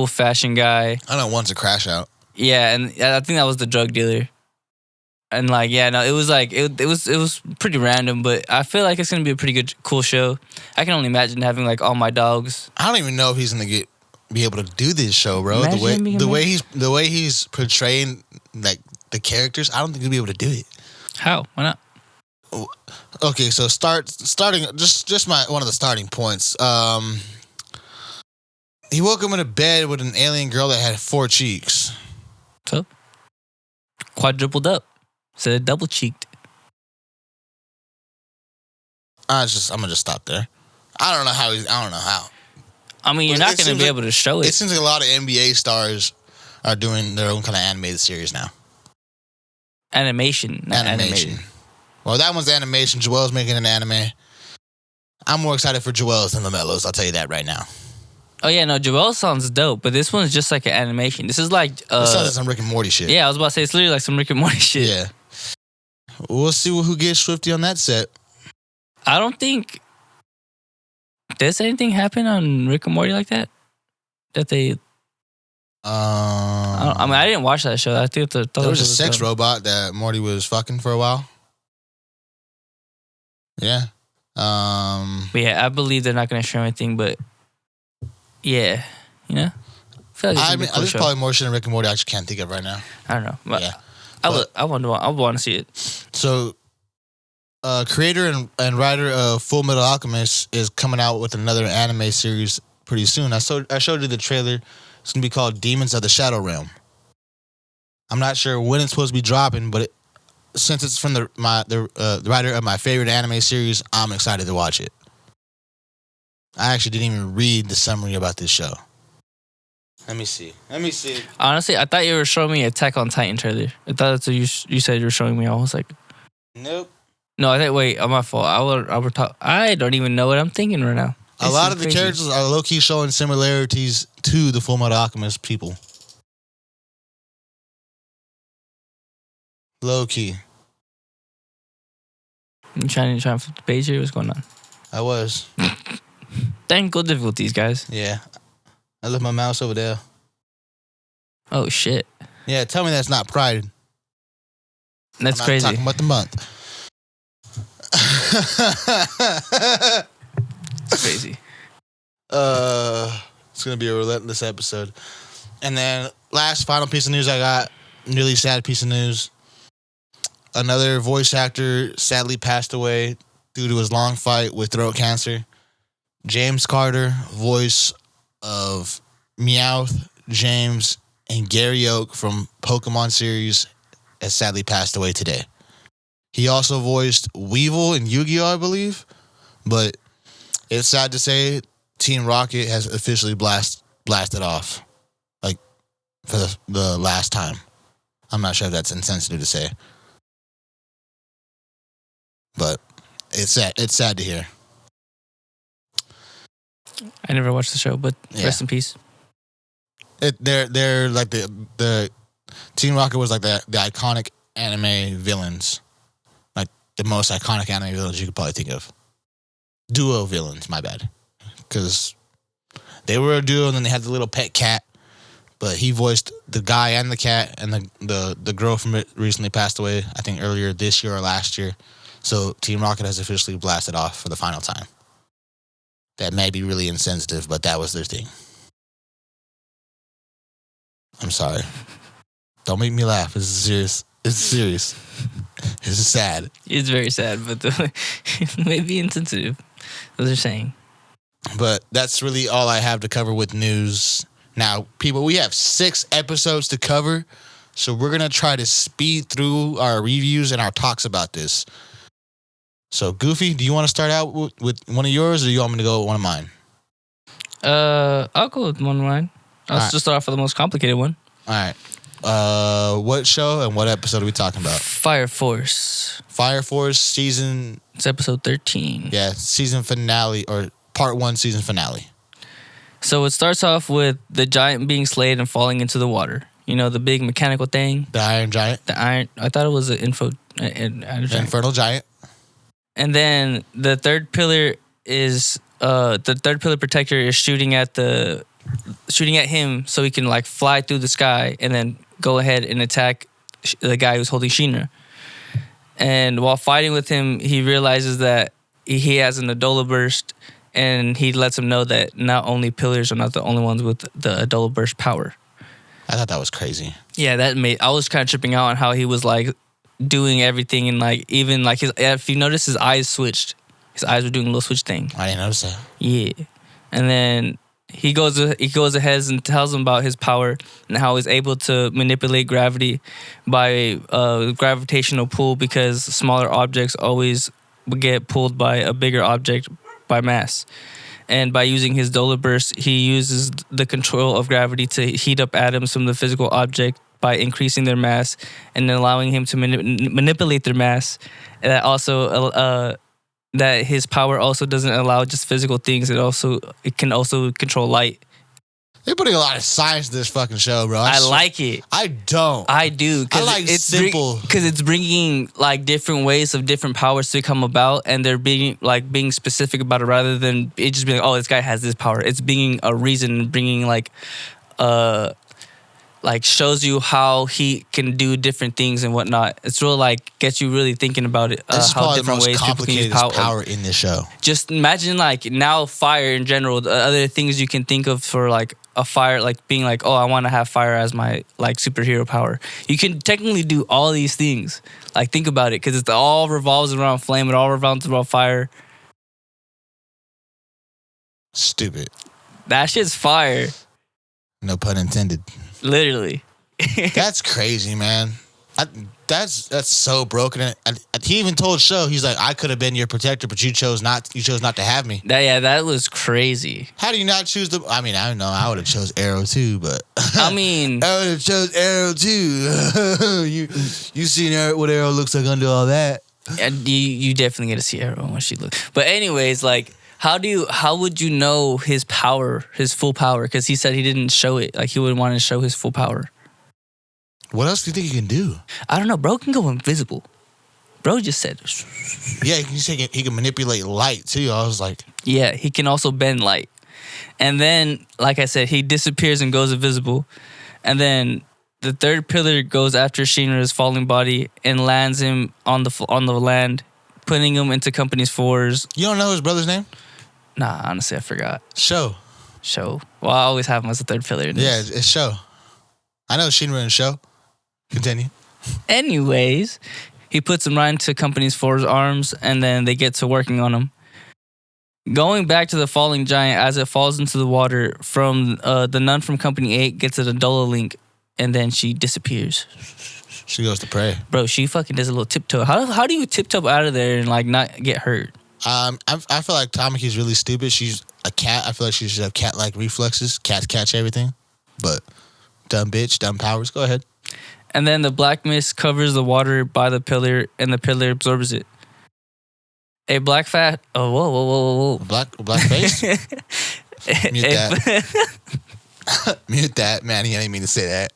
fashion guy. I know one's a crash out. Yeah, and I think that was the drug dealer. And like, yeah, no, it was like it was pretty random, but I feel like it's gonna be a pretty good, cool show. I can only imagine having like all my dogs. I don't even know if he's gonna be able to do this show, bro. Imagine The way he's portraying like the characters, I don't think he'll be able to do it. How? Why not? Okay, so starting just one of the starting points. He woke up in a bed with an alien girl that had 4 cheeks. So quadrupled up. Said double cheeked. I'm gonna just stop there. I don't know how. I mean, you're not gonna be able to show it. It seems like a lot of NBA stars are doing their own kind of animated series now. Animation. Well, that one's animation. Joel's making an anime. I'm more excited for Joel's than LaMelo's. I'll tell you that right now. Oh yeah, no, Joel sounds dope, but this one's just like an animation. This is like it sounds like some Rick and Morty shit. Yeah, I was about to say it's literally like some Rick and Morty shit. Yeah. We'll see who gets Swifty on that set. I don't think does anything happen on Rick and Morty like that? That they I mean, I didn't watch that show. I think there was a sex robot that Morty was fucking for a while. Yeah. But yeah, I believe they're not going to show anything, but yeah, you know? I mean, there's probably more shit in Rick and Morty I just can't think of right now. I don't know. But yeah. I want to see it. So, creator and writer of Full Metal Alchemist is coming out with another anime series pretty soon. I showed you the trailer. It's going to be called Demons of the Shadow Realm. I'm not sure when it's supposed to be dropping, but since it's from the writer of my favorite anime series, I'm excited to watch it. I actually didn't even read the summary about this show. Let me see. Honestly, I thought you were showing me Attack on Titan trailer. I thought that's what you said you were showing me. I was like, nope. No, I think, wait, my fault. I don't even know what I'm thinking right now. A lot of the characters are low-key showing similarities to the Full Metal Alchemist people. Low-key. You trying to flip the page here? What's going on? I was. Technical difficulties, guys. Yeah. I left my mouse over there. Oh, shit. Yeah, tell me that's not Pride. That's crazy. I'm talking about the month. It's crazy. It's going to be a relentless episode. And then last final piece of news I got, really sad piece of news. Another voice actor sadly passed away due to his long fight with throat cancer. James Carter, voice of Meowth, James, and Gary Oak from Pokemon series, has sadly passed away today. He also voiced Weevil in Yu-Gi-Oh, I believe. But it's sad to say Team Rocket has officially blasted off. Like, for the last time. I'm not sure if that's insensitive to say. But it's sad to hear. I never watched the show, but rest in peace. They're like the Team Rocket was like the iconic anime villains, like the most iconic anime villains you could probably think of. Duo villains, my bad, because they were a duo and then they had the little pet cat, but he voiced the guy and the cat, and the girl from it recently passed away. I think earlier this year or last year. So Team Rocket has officially blasted off for the final time. that may be really insensitive, but that was their thing. I'm sorry. Don't make me laugh. This is serious. It's serious. This is sad. It's very sad, but it may be insensitive. Those are saying. But that's really all I have to cover with news. Now, people, we have 6 episodes to cover, so we're going to try to speed through our reviews and our talks about this. So, Goofy, do you want to start out with one of yours, or do you want me to go with one of mine? I'll go with one of mine. Let's just start off with the most complicated one. All right. What show and what episode are we talking about? Fire Force. Fire Force season... It's episode 13. Yeah, season finale, or part 1 season finale. So it starts off with the giant being slayed and falling into the water. You know, the big mechanical thing. The Iron Giant. I thought it was an Infernal Giant. And then the third pillar is the third pillar protector is shooting at him so he can like fly through the sky and then go ahead and attack the guy who's holding Sheena. And while fighting with him, he realizes that he has an Adola burst, and he lets him know that not only pillars are not the only ones with the Adola burst power. I thought that was crazy. Yeah, I was kind of tripping out on how he was like doing everything, and like even like if you notice, his eyes switched. His eyes were doing a little switch thing. I didn't notice that. Yeah, and then he goes ahead and tells him about his power and how he's able to manipulate gravity by gravitational pull, because smaller objects always get pulled by a bigger object by mass. And by using his Dola burst, he uses the control of gravity to heat up atoms from the physical object by increasing their mass and then allowing him to manipulate their mass. And that also that his power also doesn't allow just physical things. It can also control light. They're putting a lot of science in this fucking show, bro. I like it. I don't. I do. I like simple. Because it's bringing like different ways of different powers to come about, and they're being specific about it rather than it just being like, oh, this guy has this power. It's being a reason, bringing like shows you how he can do different things and whatnot. It's real like gets you really thinking about it. This is how probably the different most ways complicated power in this show. Just imagine like now fire in general, the other things you can think of for like a fire, like being like, oh, I want to have fire as my like superhero power. You can technically do all these things. Like think about it, because it all revolves around flame. It all revolves around fire. Stupid. That shit's fire. No pun intended. Literally. That's crazy, man. That's so broken. And he even told Show, he's like, I could have been your protector, but you chose not to have me. That was crazy. How do you not choose the? I mean, I don't know. I would have chose Arrow too, but I mean, I would have chose Arrow too. you seen what Arrow looks like under all that? And you definitely get to see Arrow when she looks. But anyways, like, how would you know his power, his full power? Because he said he didn't show it. Like, he wouldn't want to show his full power. What else do you think he can do? I don't know. Bro can go invisible. Bro just said. Yeah, he can manipulate light too. I was like. Yeah, he can also bend light. And then, like I said, he disappears and goes invisible. And then the third pillar goes after Shinra's falling body and lands him on the land, putting him into Company's 4s. You don't know his brother's name? Nah, honestly, I forgot. Show. Well, I always have him as a third pillar. Yeah, it's Show. I know Shinra and Show. Continue. Anyways, he puts him right into Company's 4's arms, and then they get to working on him. Going back to the falling giant, as it falls into the water, from the nun from Company 8 gets an Adola link, and then she disappears. She goes to pray. Bro, she fucking does a little tiptoe. How do you tiptoe out of there and like not get hurt? I feel like Tamaki's really stupid. She's a cat. I feel like she should have cat-like reflexes. Cats catch everything. But dumb bitch, dumb powers. Go ahead. And then the black mist covers the water by the pillar, and the pillar absorbs it. A black fat. Oh, whoa. Black face? Mute that. Mute that, man. He didn't mean to say that.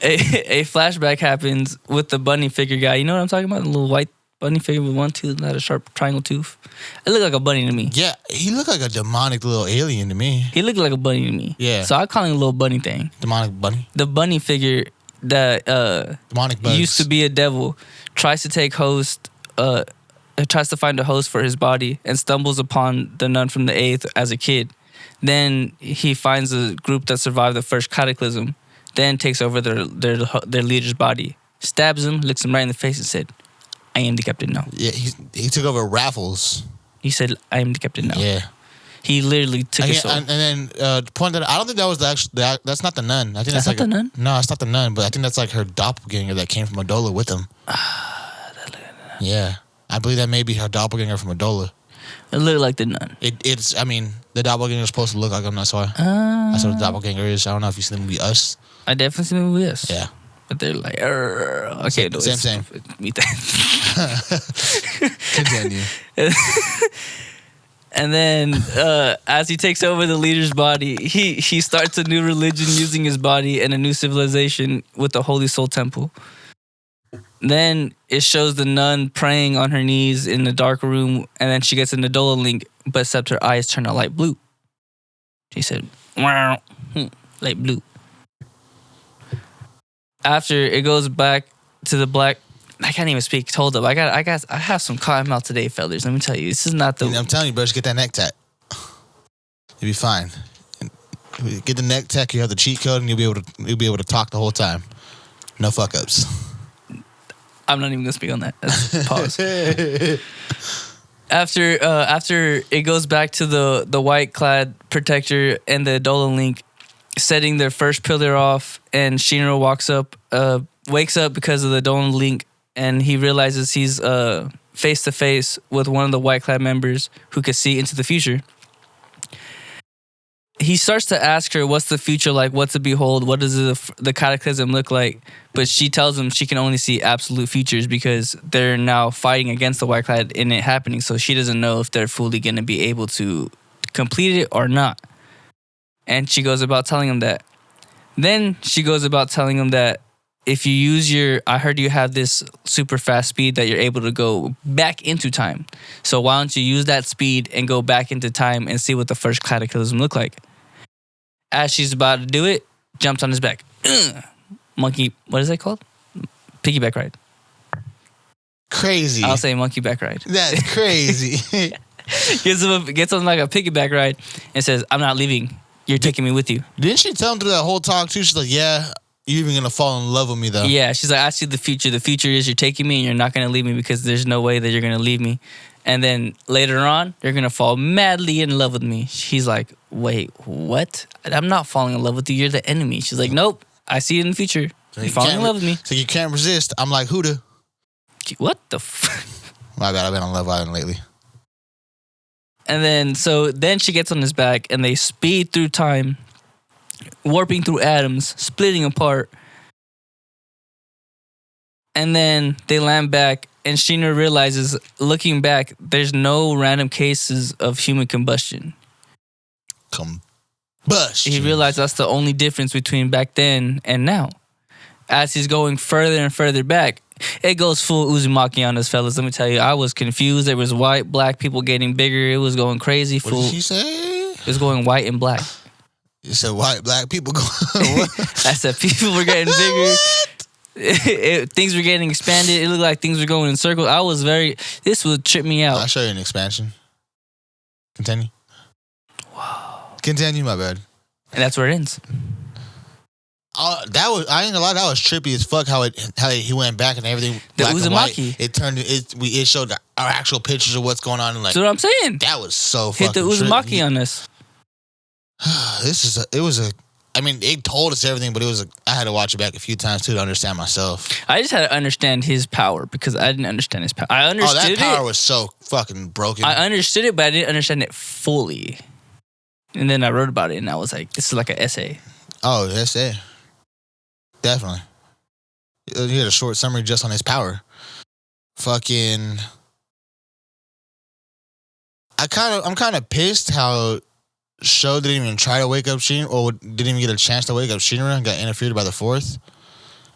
A flashback happens with the bunny figure guy. You know what I'm talking about? The little white bunny figure with one tooth, not a sharp triangle tooth. It looked like a bunny to me. Yeah, he looked like a demonic little alien to me. He looked like a bunny to me. Yeah. So I call him a little bunny thing. Demonic bunny? The bunny figure that demonic bugs. used to be a devil tries to take host tries to find a host for his body and stumbles upon the nun from the 8th as a kid. Then he finds a group that survived the first cataclysm. Then takes over their leader's body, stabs him, looks him right in the face, and said, "I am the captain now." Yeah, he took over Raffles. He said, "I am the captain now." Yeah. He literally took his soul. And then point that I don't think that was that's not the nun. I think that's not like the nun? No, it's not the nun, but I think that's like her doppelganger that came from Adola with him. Yeah. I believe that may be her doppelganger from Adola. It looked like the nun. I mean, the doppelganger is supposed to look like him. That's why. That's what the doppelganger is. I don't know if you've seen the movie Us. I definitely seen the movie Us. Yeah. But they're like, okay, no, same. Meet that. Continue. And then, as he takes over the leader's body, he starts a new religion using his body and a new civilization with the Holy Soul Temple. Then it shows the nun praying on her knees in the dark room, and then she gets an Adola link, but except her eyes turn a light blue. She said, "Wow, light blue." After it goes back to the black. I can't even speak. Hold up. I have some cotton mouth today, fellas. Let me tell you. This is not the... I'm telling you, bro, just get that neck tat. You'll be fine. Get the neck tat, you have the cheat code, and you'll be able to talk the whole time. No fuck ups. I'm not even gonna speak on that. Pause. After it goes back to the white clad protector and the Adola link setting their first pillar off, and Shinra wakes up because of the Adola link. And he realizes he's face to face with one of the white clad members who could see into the future. He starts to ask her, "What's the future like? What's to behold? What does the cataclysm look like?" But she tells him she can only see absolute futures because they're now fighting against the white clad in it happening. So she doesn't know if they're fully going to be able to complete it or not. And she goes about telling him that. Then she goes about telling him that if you use I heard you have this super fast speed that you're able to go back into time. So why don't you use that speed and go back into time and see what the first cataclysm looked like? As she's about to do it, jumps on his back. Monkey, what is that called? Piggyback ride. Crazy. I'll say monkey back ride. That's crazy. Gets on like a piggyback ride and says, "I'm not leaving. You're taking me with you." Didn't she tell him through that whole talk too? She's like, "Yeah, you're even gonna fall in love with me though." Yeah, she's like, "I see the future. The future is you're taking me and you're not gonna leave me because there's no way that you're gonna leave me. And then later on, you're gonna fall madly in love with me." She's like, "Wait, what? I'm not falling in love with you. You're the enemy." She's like, "Nope, I see it in the future. So you're falling in love with me." So you can't resist. I'm like, Huda. What the fuck? My bad, I've been on Love Island lately. And then she gets on his back and they speed through time, warping through atoms, splitting apart. And then they land back, and Shinra realizes, looking back, there's no random cases of human combustion. Combustion. He realized that's the only difference between back then and now. As he's going further and further back, it goes full Uzumaki on us, fellas. Let me tell you, I was confused. There was white, black people getting bigger. It was going crazy. What did she say? It was going white and black. You said white, black people going what? I said people were getting bigger. Things were getting expanded. It looked like things were going in circles. This would trip me out. I'll show you an expansion. Continue. Wow. Continue, my bad. And that's where it ends. I ain't gonna lie, that was trippy as fuck how he went back and everything. The black Uzumaki. And white. It showed our actual pictures of what's going on. And like, that's what I'm saying. That was so Hit fucking the Uzumaki trippy. on us. I mean, it told us everything, but I had to watch it back a few times too to understand myself. I just had to understand his power because I didn't understand his power. I understood it. That power was so fucking broken. I understood it, but I didn't understand it fully. And then I wrote about it, and I was like, this is like an essay. Oh, essay. Definitely. You had a short summary just on his power. Fucking. I'm kind of pissed how Sho didn't even try to wake up Shinra, or didn't even get a chance to wake up Shinra and got interfered by the Fourth.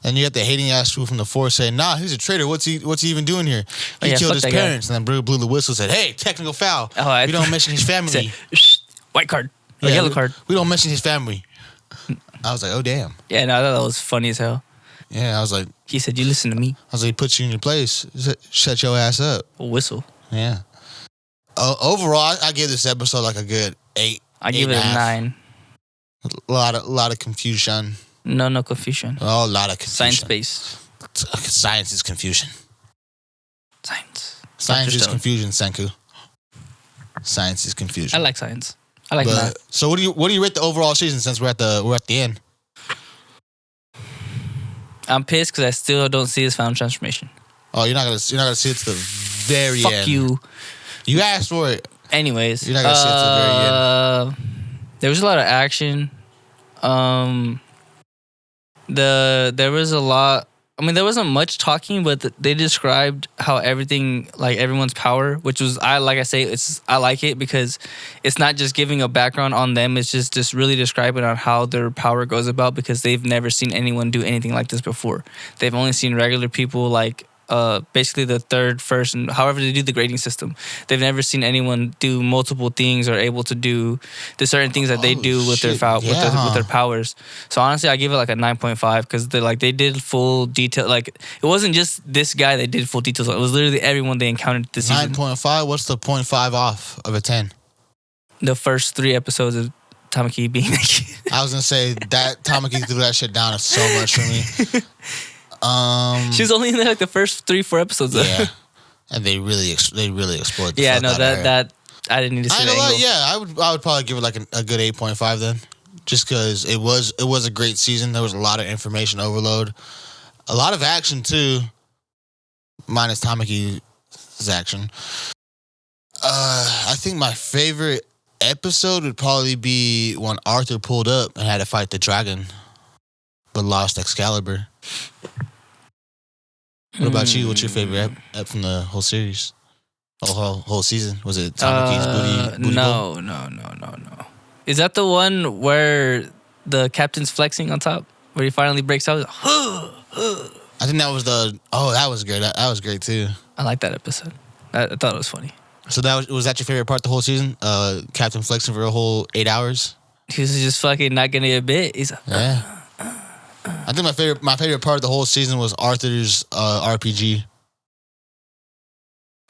And you got the hating ass fool from the Fourth saying, "Nah, he's a traitor. What's he even doing here? He killed his parents." And then blew the whistle, said, "Hey, technical foul. We don't mention his family." Said, white card. Yellow card. We don't mention his family. I was like, oh damn. Yeah, no, I thought that was funny as hell. Yeah, I was like... He said, you listen to me. I was like, he put you in your place. Shut your ass up. A whistle. Yeah. Overall, I give this episode like a good 8. I give it a 9. A lot of confusion. No confusion. Oh, a lot of confusion. Science-based. Science is confusion. Science is Stone. confusion, Senku. Science is confusion. I like science. I like math. So what do you rate the overall season since we're at the end? I'm pissed because I still don't see his final transformation. Oh, you're not gonna see it to the very end. Fuck you. You asked for it. Anyways, you're not gonna see it to the very end. There was a lot of action. There was a lot. I mean, there wasn't much talking, but they described how everything, like everyone's power, which was I like it because it's not just giving a background on them. It's just really describing on how their power goes about because they've never seen anyone do anything like this before. They've only seen regular people like basically the third, first, and however they do the grading system. They've never seen anyone do multiple things or able to do the certain things that they do with their with their powers. So honestly, I give it like a 9.5 because they did full detail. Like it wasn't just this guy they did full details on. It was literally everyone they encountered this season. 9.5. What's the 0.5 off of a 10? The first 3 episodes of Tamaki being naked. I was gonna say that Tamaki threw that shit down so much for me. She was only in there like the first 3-4 episodes. Yeah, and they really explored. The yeah, no, that I didn't need to see that angle. Yeah, I would probably give it like a good 8.5 then, just because it was a great season. There was a lot of information overload, a lot of action too, minus Tamaki's action. I think my favorite episode would probably be when Arthur pulled up and had to fight the dragon, but lost Excalibur. What about you? What's your favorite ep from the whole series? Whole season? Was it Tamaki's booty No. Is that the one where the captain's flexing on top? Where he finally breaks out? I think that was that was great. That was great too. I like that episode. I thought it was funny. So was that your favorite part the whole season? Captain flexing for a whole 8 hours? He was just fucking not gonna get a bit. He's like, yeah. I think my favorite part of the whole season was Arthur's RPG.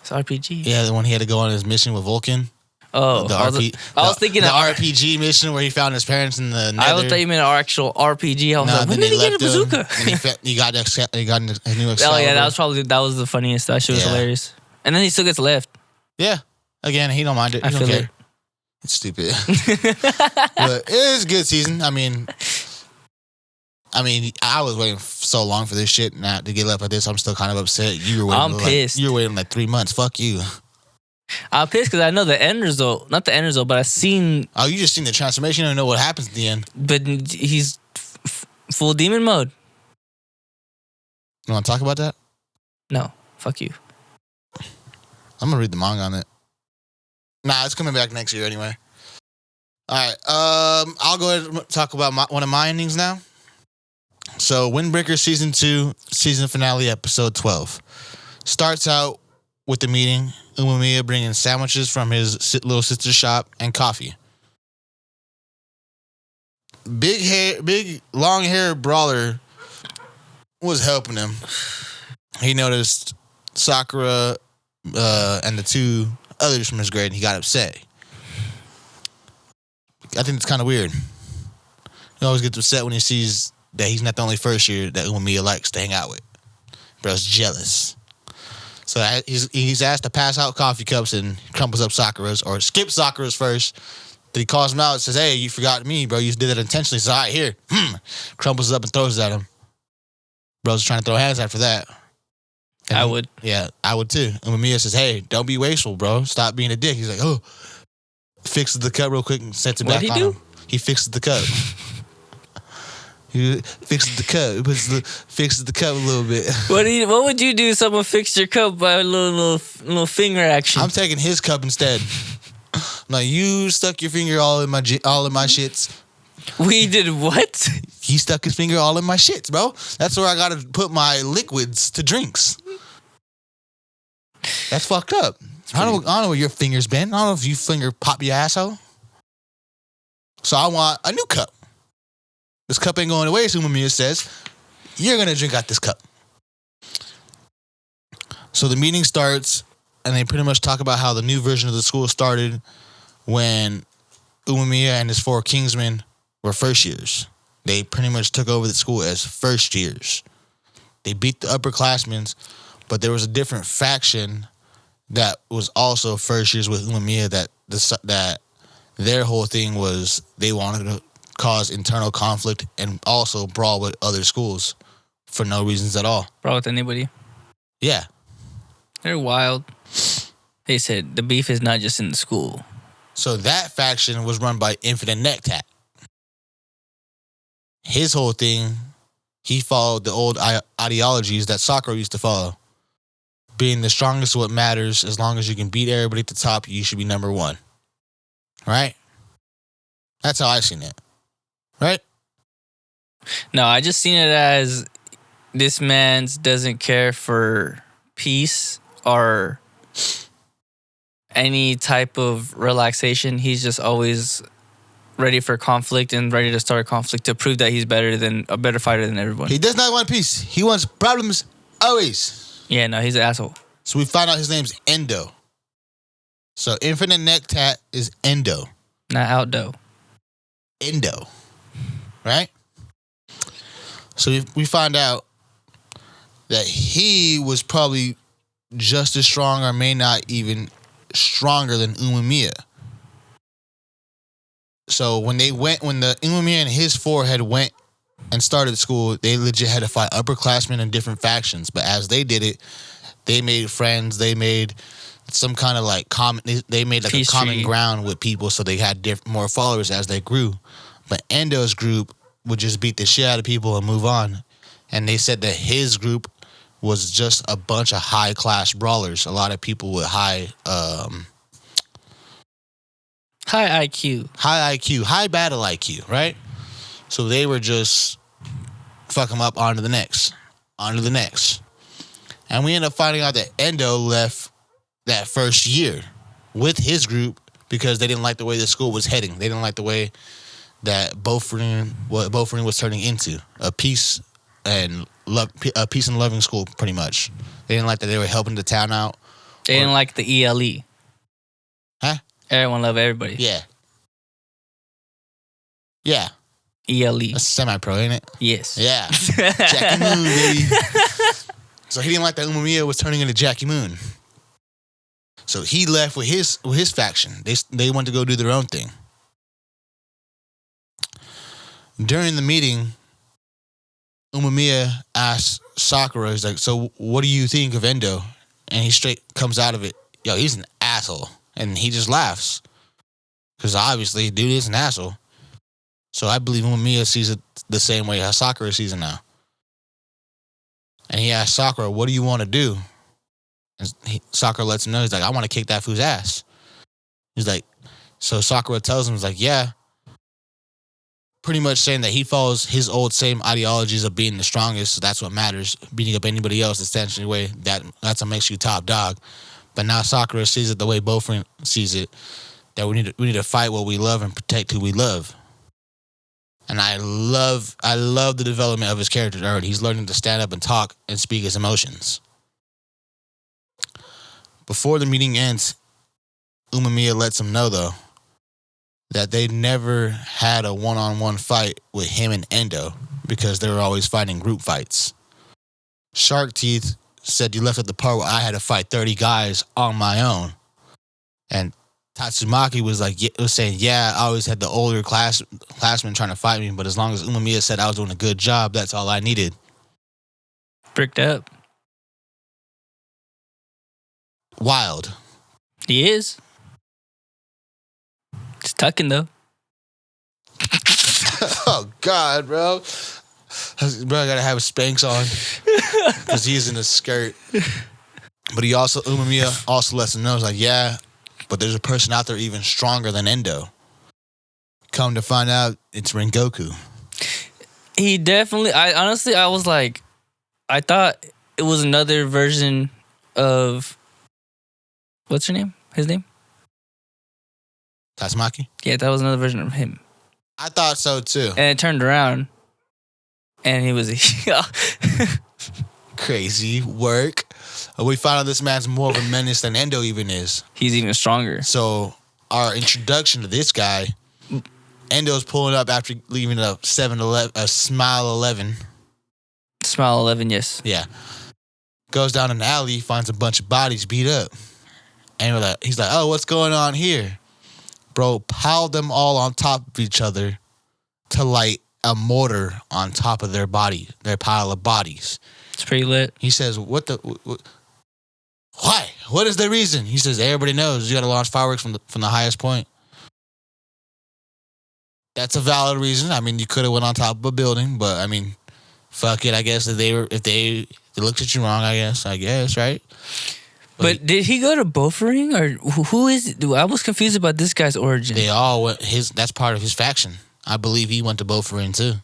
It's RPG. Yeah, the one he had to go on his mission with Vulcan. Oh, I was thinking the RPG mission where he found his parents in the Nether. I thought you meant our actual RPG. I was like, when did he get a bazooka? And he got a new Excalibur. Oh yeah, that was the funniest. That shit was hilarious. And then he still gets left. Yeah. Again, he don't mind it. He don't care. It's stupid. But it is a good season. I mean, I was waiting so long for this shit now to get up at this. I'm still kind of upset. I'm pissed. You were waiting like 3 months. Fuck you. I'm pissed because I know the end result. Not the end result, but I seen. Oh, you just seen the transformation. You don't know what happens at the end. But he's full demon mode. You want to talk about that? No. Fuck you. I'm going to read the manga on it. Nah, it's coming back next year anyway. All right. I'll go ahead and talk about one of my endings now. So, Windbreaker Season 2, Season Finale, Episode 12. Starts out with the meeting, Umemiya bringing sandwiches from his little sister's shop and coffee. Big long-haired brawler was helping him. He noticed Sakura and the 2 others from his grade, and he got upset. I think it's kind of weird. He always gets upset when he sees that he's not the only first year that Umemiya likes to hang out with. Bro's jealous. So he's asked to pass out coffee cups and crumples up Sakura's, or skips Sakura's first. Then he calls him out and says, "Hey, you forgot me, bro. You did that intentionally." So, all right, here. Crumples it up and throws it at him. Bro's trying to throw hands after that. And I would. Yeah, I would too. And Umemiya says, "Hey, don't be wasteful, bro. Stop being a dick." He's like, "Oh." Fixes the cup real quick and sets it back on him. He fixes the cup. He fixes the cup. Fixes the cup a little bit. What would you do if someone fixed your cup by a little finger action? I'm taking his cup instead. Now you stuck your finger all in my shits. We did what? He stuck his finger all in my shits, bro. That's where I gotta put my liquids to drinks. That's fucked up. I don't know where your finger's been. I don't know if you finger pop your asshole. So I want a new cup. This cup ain't going away, so Umemiya says. You're going to drink out this cup. So the meeting starts, and they pretty much talk about how the new version of the school started when Umemiya and his 4 Kingsmen were first years. They pretty much took over the school as first years. They beat the upperclassmen, but there was a different faction that was also first years with Umemiya that their whole thing was they wanted to cause internal conflict and also brawl with other schools for no reasons at all. Brawl with anybody. Yeah. They're wild. They said the beef is not just in the school. So that faction was run by Infinite Necktat. His whole thing, he followed the old ideologies that Sakura used to follow. Being the strongest is what matters. As long as you can beat everybody at the top, you should be number 1. Right? That's how I seen it. Right? No, I just seen it as this man doesn't care for peace or any type of relaxation. He's just always ready for conflict and ready to start a conflict to prove that he's a better fighter than everyone. He does not want peace. He wants problems always. Yeah, no, he's an asshole. So we find out his name's Endo. So Infinite Necktat is Endo. Not Outdo. Endo. Right? So we find out that he was probably just as strong or may not even stronger than Umemiya. So when the Umemiya and his 4 had went and started school, they legit had to fight upperclassmen in different factions. But as they did it, they made friends. They made some kind of like common. They made like a common ground with people, so they had more followers as they grew. But Endo's group would just beat the shit out of people and move on. And they said that his group was just a bunch of high class brawlers. A lot of people with high IQ, high battle IQ, right? So they were just fuck them up onto the next. And we end up finding out that Endo left that first year with his group because they didn't like the way the school was heading. They didn't like the way that Bofrin was turning into a peace and loving school, pretty much. They didn't like that they were helping the town out. They didn't like the ELE. Huh? Everyone love everybody. Yeah. Yeah. ELE. That's semi-pro, ain't it? Yes. Yeah. Jackie Moon, baby. So he didn't like that Umemiya was turning into Jackie Moon. So he left with his faction. They went to go do their own thing. During the meeting, Umemiya asked Sakura, he's like, so what do you think of Endo? And he straight comes out of it, yo, he's an asshole. And he just laughs. Because obviously, dude is an asshole. So I believe Umemiya sees it the same way as Sakura sees it now. And he asked Sakura, what do you want to do? And Sakura lets him know, he's like, I want to kick that fool's ass. He's like, so Sakura tells him, he's like, yeah. Pretty much saying that he follows his old same ideologies of being the strongest, so that's what matters. Beating up anybody else, essentially, way that's what makes you top dog. But now Sakura sees it the way Bofrin sees it, that we need to fight what we love and protect who we love. And I love the development of his character already. He's learning to stand up and talk and speak his emotions. Before the meeting ends, Umemiya lets him know, though, that they never had a one-on-one fight with him and Endo because they were always fighting group fights. Shark Teeth said you left at the part where I had to fight 30 guys on my own. And Tatsumaki was saying, yeah, I always had the older classmen trying to fight me, but as long as Umemiya said I was doing a good job, that's all I needed. Bricked up. Wild. He is. It's tucking, though. Oh, God, bro. Bro, I gotta have Spanx on because he's in a skirt. But Umemiya also lets him know, he's like, yeah, but there's a person out there even stronger than Endo. Come to find out, it's Rengoku. He definitely, I was like, I thought it was another version of, what's her name? His name? Tatsumaki? Yeah, that was another version of him. I thought so too. And it turned around. And he was Crazy work. We found out this man's more of a menace than Endo even is. he's even stronger. So our introduction to this guy, Endo's pulling up after leaving a Smile 11. Smile 11, yes. Yeah. Goes down an alley, finds a bunch of bodies beat up. And he's like, oh, what's going on here? Bro, piled them all on top of each other to light a mortar on top of their pile of bodies. It's pretty lit. He says, what? Why? What is the reason? He says, everybody knows you got to launch fireworks from the highest point. That's a valid reason. I mean, you could have went on top of a building, but I mean, fuck it. I guess if they looked at you wrong, I guess, right? But did he go to Bofering, or who is? I was confused about this guy's origin. They all went. That's part of his faction. I believe he went to Bofering too.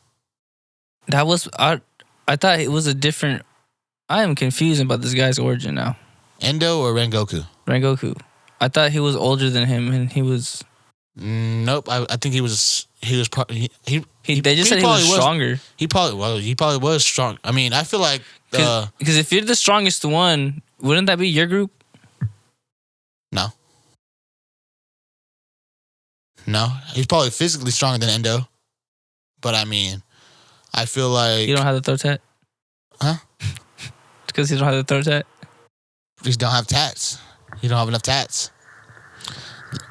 That was I thought it was a different. I am confused about this guy's origin now. Endo or Rengoku? Rengoku. I thought he was older than him, and he was. Nope. I think he was. They just said he was stronger. He probably was strong. I mean, I feel like because if you're the strongest one, wouldn't that be your group? No, he's probably physically stronger than Endo. But I mean, I feel like you don't have the throat tat. Huh? Because you don't have the throat tat. He don't have tats. He don't have enough tats.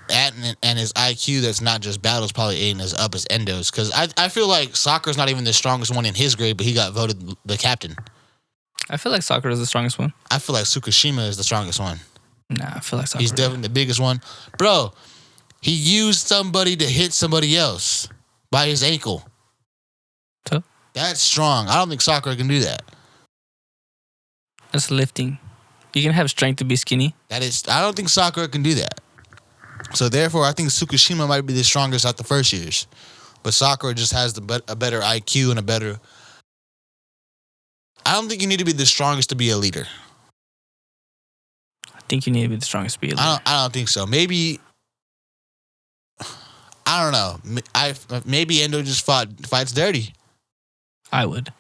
And his IQ that's not just battles probably ain't as up as Endo's. Because I feel like Sakura's not even the strongest one in his grade, but he got voted the captain. I feel like Sakura is the strongest one. I feel like Tsukushima is the strongest one. Nah, I feel like Sakura. He's definitely the biggest one. Bro, he used somebody to hit somebody else by his ankle. So? That's strong. I don't think Sakura can do that. That's lifting. You can have strength to be skinny. I don't think Sakura can do that. So therefore, I think Tsukushima might be the strongest at the first years. But Sakura just has a better IQ and a better... I don't think you need to be the strongest to be a leader. I think you need to be the strongest to be a leader. I don't think so. Maybe... I don't know. Maybe Endo just fights dirty. I would.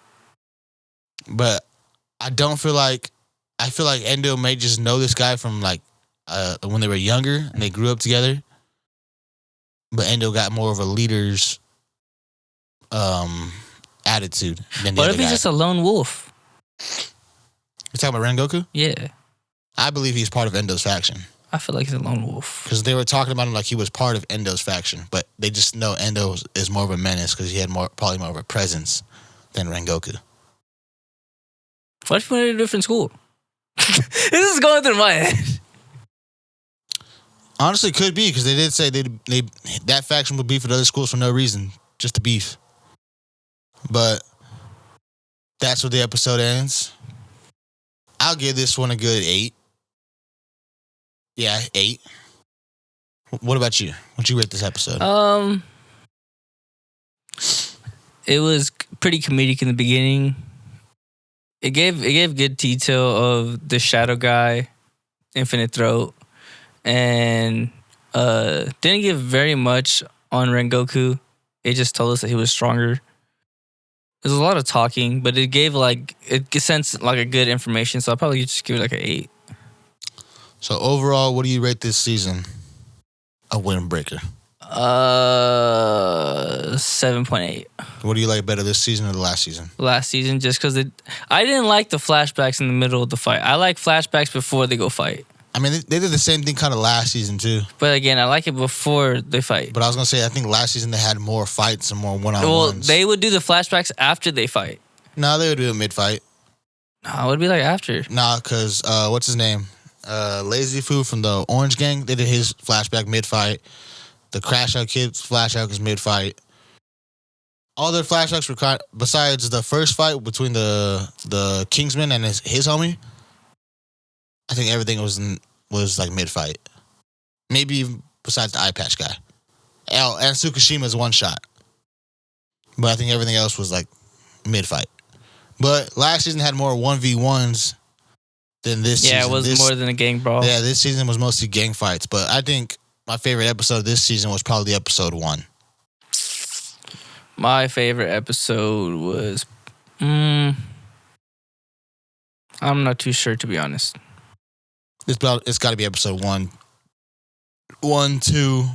But I don't feel like... I feel like Endo may just know this guy from like when they were younger and they grew up together. But Endo got more of a leader's attitude than the What other if he's guy. just a lone wolf? You talking about Rengoku? Yeah. I believe he's part of Endo's faction. I feel like he's a lone wolf. Because they were talking about him like he was part of Endo's faction. But they just know Endo is more of a menace because he had probably more of a presence than Rengoku. What if you went to a different school? This is going through my head. Honestly, could be because they did say that faction would beef with other schools for no reason, just to beef. But that's where the episode ends. I'll give this one a good 8. Yeah, 8. What about you? What'd you rate this episode? It was pretty comedic in the beginning. It gave good detail of the shadow guy, Infinite Throat, and didn't give very much on Rengoku. It just told us that he was stronger. There's a lot of talking, but it gave it sends like a good information. So I'll probably just give it like an 8. So overall, what do you rate this season? A Windbreaker. 7.8. What do you like better, this season or the last season? Last season, just because I didn't like the flashbacks in the middle of the fight. I like flashbacks before they go fight. I mean, they did the same thing kind of last season too. But again, I like it before they fight. But I was gonna say, I think last season they had more fights and more one-on-ones. Well, they would do the flashbacks after they fight. No, they would do it mid-fight. No, it would be like after. Nah, because what's his name? Lazy Fu from the Orange Gang. They did his flashback mid-fight. The Crash Out Kid's flashback is mid-fight. All their flashbacks were besides the first fight between the Kingsman and his homie. I think everything was like mid-fight. Maybe even besides the eye patch guy. And Tsukushima's one shot. But I think everything else was like mid-fight. But last season had more 1v1s than this season. Yeah, it was more than a gang brawl. Yeah, this season was mostly gang fights. But I think my favorite episode this season was probably episode 1. My favorite episode was I'm not too sure, to be honest. It's got to be episode 1, 2,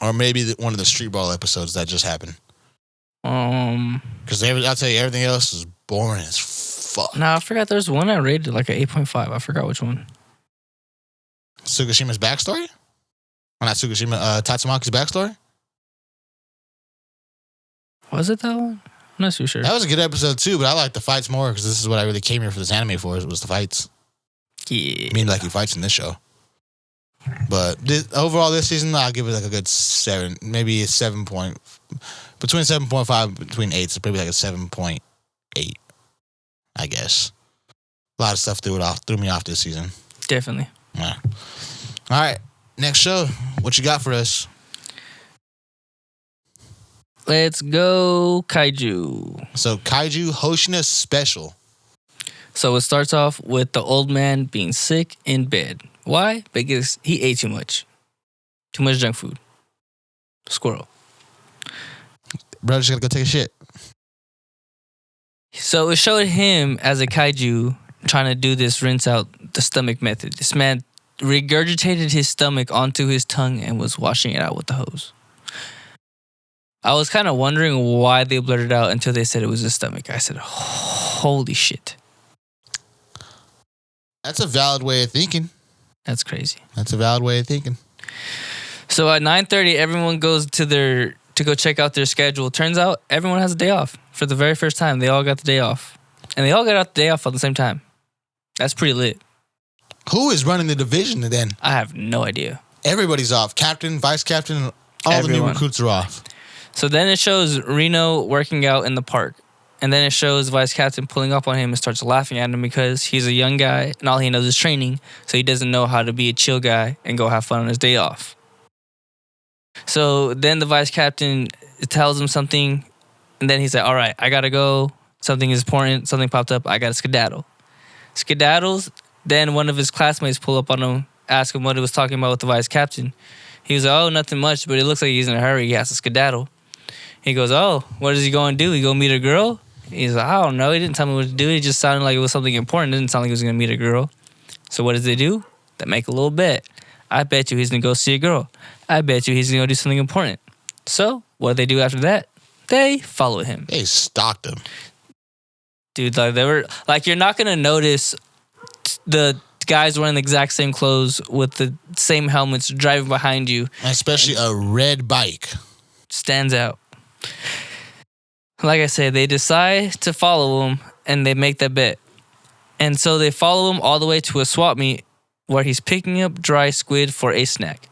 or maybe one of the Street Ball episodes that just happened. Because I'll tell you, everything else is boring as fuck. Nah, I forgot there's one I rated like an 8.5. I forgot which one. Tsukushima's backstory? Or not Tsukishima, Tatsumaki's backstory? Was it that one? I'm not too sure. That was a good episode too, but I like the fights more because this is what I really came here for this anime for, was the fights. Yeah. I mean, like he fights in this show. But overall this season, I'll give it like a good 7, maybe a 7 point. Between 7.5 between 8, so maybe like a 7.8, I guess. A lot of stuff threw me off this season. Definitely. Yeah. All right, next show. What you got for us? Let's go Kaiju. So Kaiju Hoshina Special. So it starts off with the old man being sick in bed. Why? Because he ate too much. Too much junk food. Squirrel. Bro, just gotta go take a shit. So it showed him as a kaiju trying to do this rinse out the stomach method. This man regurgitated his stomach onto his tongue and was washing it out with the hose. I was kind of wondering why they blurted it out until they said it was his stomach. I said, holy shit. That's a valid way of thinking. That's crazy. That's a valid way of thinking. So at 9:30, everyone goes to go check out their schedule. Turns out everyone has a day off. For the very first time, they all got the day off. And they all got out the day off at the same time. That's pretty lit. Who is running the division then? I have no idea. Everybody's off. Captain, vice captain, all the new recruits are off. So then it shows Reno working out in the park. And then it shows Vice Captain pulling up on him and starts laughing at him because he's a young guy and all he knows is training. So he doesn't know how to be a chill guy and go have fun on his day off. So then the Vice Captain tells him something. And then he's like, all right, I got to go. Something is important. Something popped up. I got to skedaddle. Skedaddles. Then one of his classmates pull up on him, ask him what he was talking about with the Vice Captain. He was like, oh, nothing much, but it looks like he's in a hurry. He has to skedaddle. He goes, oh, what is he going to do? He go meet a girl? He's like, I don't know. He didn't tell me what to do. It just sounded like it was something important. It didn't sound like he was going to meet a girl. So what does they do? They make a little bet. I bet you he's going to go see a girl. I bet you he's going to do something important. So what do they do after that? They follow him. They stalked him. Dude, like they were like, you're not going to notice the guys wearing the exact same clothes with the same helmets driving behind you. Especially a red bike. Stands out. Like I said, they decide to follow him and they make that bet. And so they follow him all the way to a swap meet where he's picking up dry squid for a snack.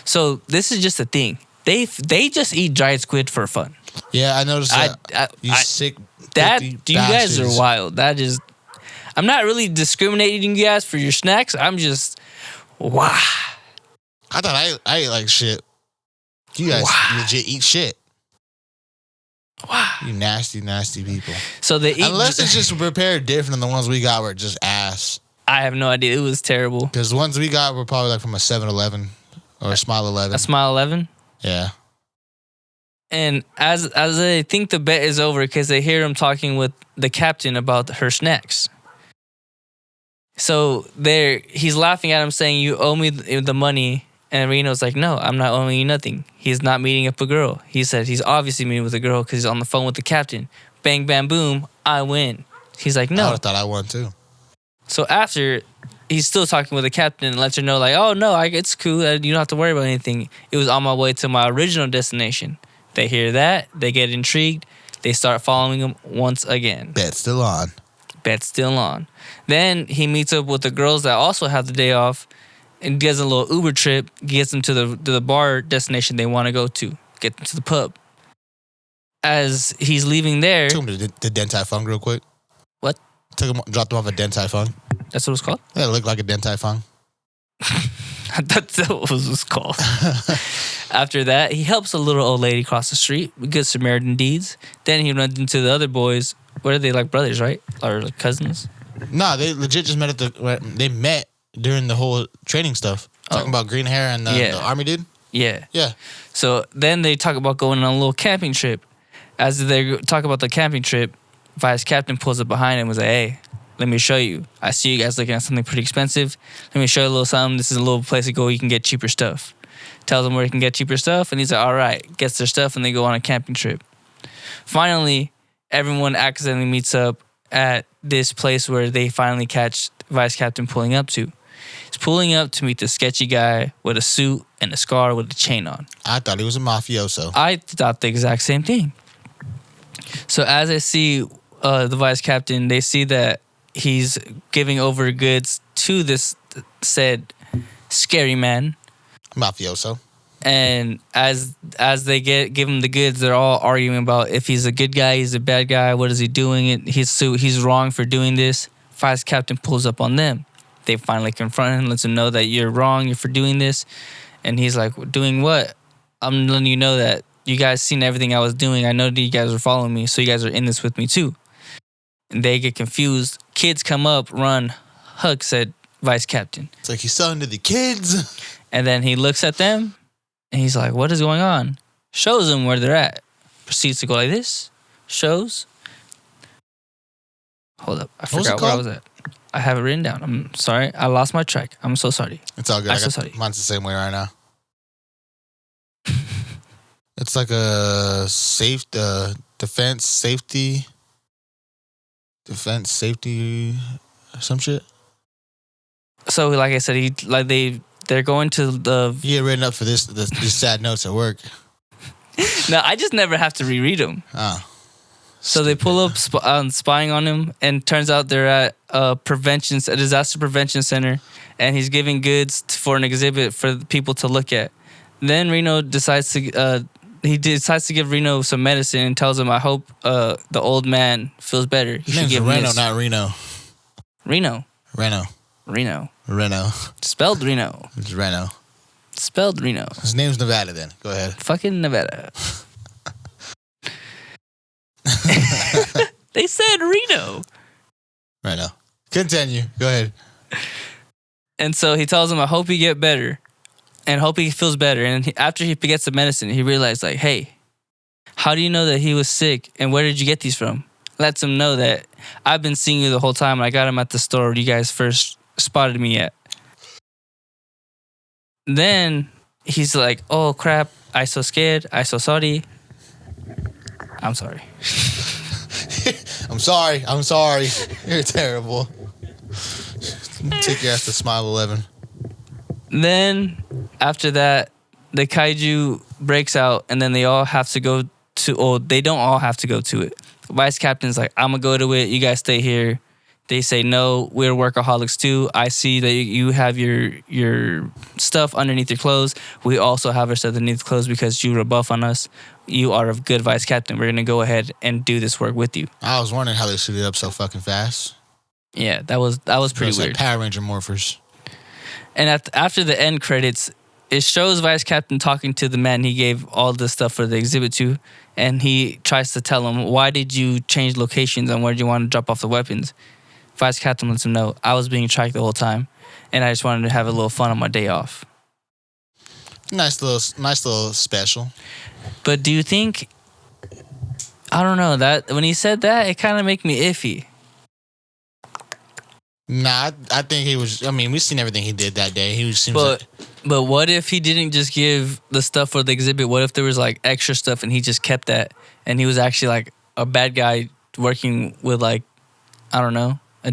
So this is just a thing. They just eat dried squid for fun. Yeah, I noticed that. You sick. You guys are wild. That is. I'm not really discriminating you guys for your snacks. I'm just, wow. I thought I ate like shit. You guys legit eat shit. Wow. You nasty, nasty people. So they eat. Unless it's just prepared different than the ones we got were just ass. I have no idea. It was terrible. Because the ones we got were probably like from a 7-Eleven or a Smile 11. A Smile 11? Yeah. And as they think the bet is over because they hear him talking with the captain about her snacks. So he's laughing at him saying, you owe me the money. And Reno's like, no, I'm not owing you nothing. He's not meeting up a girl. He said he's obviously meeting with a girl because he's on the phone with the captain. Bang, bam, boom, I win. He's like, no. I would have thought I won too. So after, he's still talking with the captain and lets her know, like, oh, no, it's cool. You don't have to worry about anything. It was on my way to my original destination. They hear that. They get intrigued. They start following him once again. Bet still on. Then he meets up with the girls that also have the day off and does a little Uber trip, gets them to the bar destination they want to go to, get them to the pub. As he's leaving there... Took him to the Dentai Fung real quick. What? Dropped him off at Dentai Fung. That's what it's called? Yeah, it looked like a Dentai Fung. That's what it was called. After that, he helps a little old lady cross the street with good Samaritan deeds. Then he runs into the other boys. What are they, like brothers, right? Or like cousins? Nah, they legit just met they met during the whole training stuff. Talking about green hair and the army dude? Yeah. Yeah. So then they talk about going on a little camping trip. As they talk about the camping trip, Vice Captain pulls up behind him and was like, hey, let me show you. I see you guys looking at something pretty expensive. Let me show you a little something. This is a little place to go. You can get cheaper stuff. Tells him where he can get cheaper stuff. And he's like, all right. Gets their stuff and they go on a camping trip. Finally, everyone accidentally meets up at this place where they finally catch Vice Captain pulling up to. He's pulling up to meet the sketchy guy with a suit and a scar with a chain on. I thought he was a mafioso. I thought the exact same thing. So as I see the Vice Captain, they see that he's giving over goods to this said scary man. Mafioso. And as they give him the goods, they're all arguing about if he's a good guy, he's a bad guy, what is he doing? He's wrong for doing this. Vice Captain pulls up on them. They finally confront him, lets him know that you're wrong, you're for doing this. And he's like, doing what? I'm letting you know that you guys seen everything I was doing. I know that you guys were following me, so you guys are in this with me too. And they get confused. Kids come up, run, hug said Vice Captain. It's like he's selling to the kids. And then he looks at them, and he's like, what is going on? Shows them where they're at. Proceeds to go like this. Shows. Hold up. I forgot where I was at. I have it written down. I'm sorry. I lost my track. I'm so sorry. It's all good. I'm so sorry. Mine's the same way right now. It's like a defense, safety, some shit. So, like I said, they're going to the... You get written up for these sad notes at work. No, I just never have to reread them. Oh. So they pull up spying on him, and turns out they're at a disaster prevention center, and he's giving goods for an exhibit for people to look at. Then Reno decides to give Reno some medicine and tells him, I hope the old man feels better. His name's Reno, not Reno. Reno. Reno. Spelled Reno. It's Reno. Spelled Reno. His name's Nevada then. Go ahead. Fucking Nevada. They said Reno. Reno. Continue. Go ahead. And so he tells him, I hope you get better. And hope he feels better. And after he gets the medicine, he realized, like, hey, how do you know that he was sick? And where did you get these from? Lets him know that I've been seeing you the whole time. And I got him at the store where you guys first spotted me at. Then he's like, oh, crap. I so scared. I so sorry. I'm sorry. I'm sorry. You're terrible. Take your ass to Smile 11. Then, after that, the kaiju breaks out, and then they all have to go to... Oh, they don't all have to go to it. The Vice Captain's like, I'm going to go to it. You guys stay here. They say, no, we're workaholics too. I see that you have your stuff underneath your clothes. We also have our stuff underneath clothes because you rebuff on us. You are a good Vice Captain. We're going to go ahead and do this work with you. I was wondering how they suited up so fucking fast. Yeah, that was pretty weird. Like Power Ranger morphers. And after the end credits, it shows Vice Captain talking to the man he gave all the stuff for the exhibit to, and he tries to tell him, why did you change locations and where do you want to drop off the weapons? Vice Captain lets him know, I was being tracked the whole time, and I just wanted to have a little fun on my day off. Nice little special. But do you think, I don't know, that when he said that, it kind of made me iffy. Nah, I think he was. I mean, we've seen everything he did that day. But what if he didn't just give the stuff for the exhibit? What if there was like extra stuff and he just kept that, and he was actually like a bad guy working with like, I don't know, a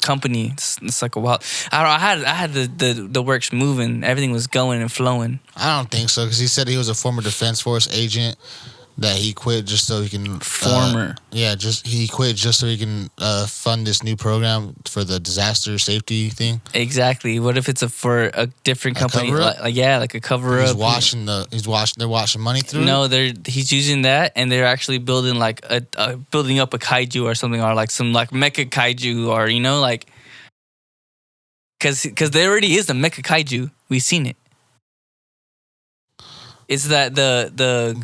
company. It's like a wild. I had the works moving. Everything was going and flowing. I don't think so, because he said he was a former Defense Force agent. That he quit just so he can... he quit just so he can fund this new program for the disaster safety thing. Exactly. What if it's for a different company? Like a cover-up. They're washing money through. No, he's using that, and they're actually building like building up a kaiju or something, or like some like mecha kaiju, or like... Because there already is a mecha kaiju. We've seen it. It's that the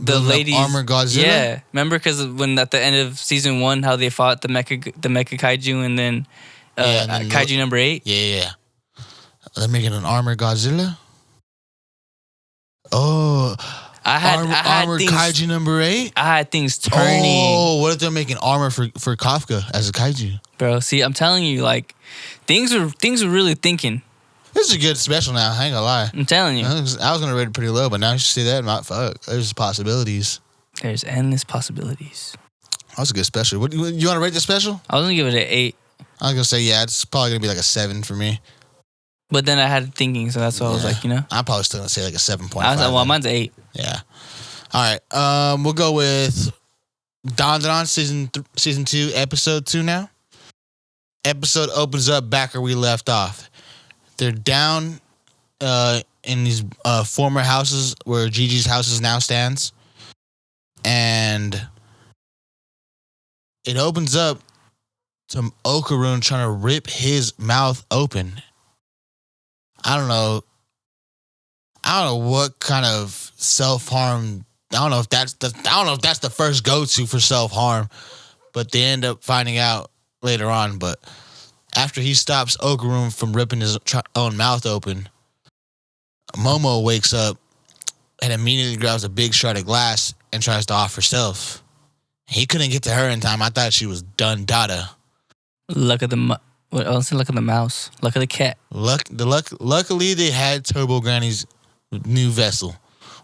ladies armor Godzilla. Yeah, remember because when at the end of season 1, how they fought the mecha kaiju, and then kaiju number 8. Yeah. They're making an armor Godzilla. Oh, I had armored things, kaiju number 8. I had things turning. Oh, what if they're making armor for Kafka as a kaiju? Bro, see, I'm telling you, like, things are really thinking. This is a good special now. I ain't gonna lie. I'm telling you. I was gonna rate it pretty low, but now you see that, fuck. There's possibilities. There's endless possibilities. That was a good special. What you want to rate the special? I was gonna give it an 8. I was gonna say it's probably gonna be like a 7 for me. But then I had thinking, so that's why I was like, I'm probably still gonna say like a 7.5. I was like, well, mine's an 8. Yeah. All right. We'll go with DandaDan season 2, episode 2 now. Episode opens up back where we left off. They're down in these former houses where Gigi's house now stands. And it opens up to Okarun trying to rip his mouth open. I don't know what kind of self-harm. I don't know if that's the first go-to for self-harm, but they end up finding out later on. But after he stops Okarun from ripping his own mouth open, Momo wakes up and immediately grabs a big shard of glass and tries to off herself. He couldn't get to her in time. I thought she was done dada. Luck of the mouse. Luck of the cat. Luckily, they had Turbo Granny's new vessel,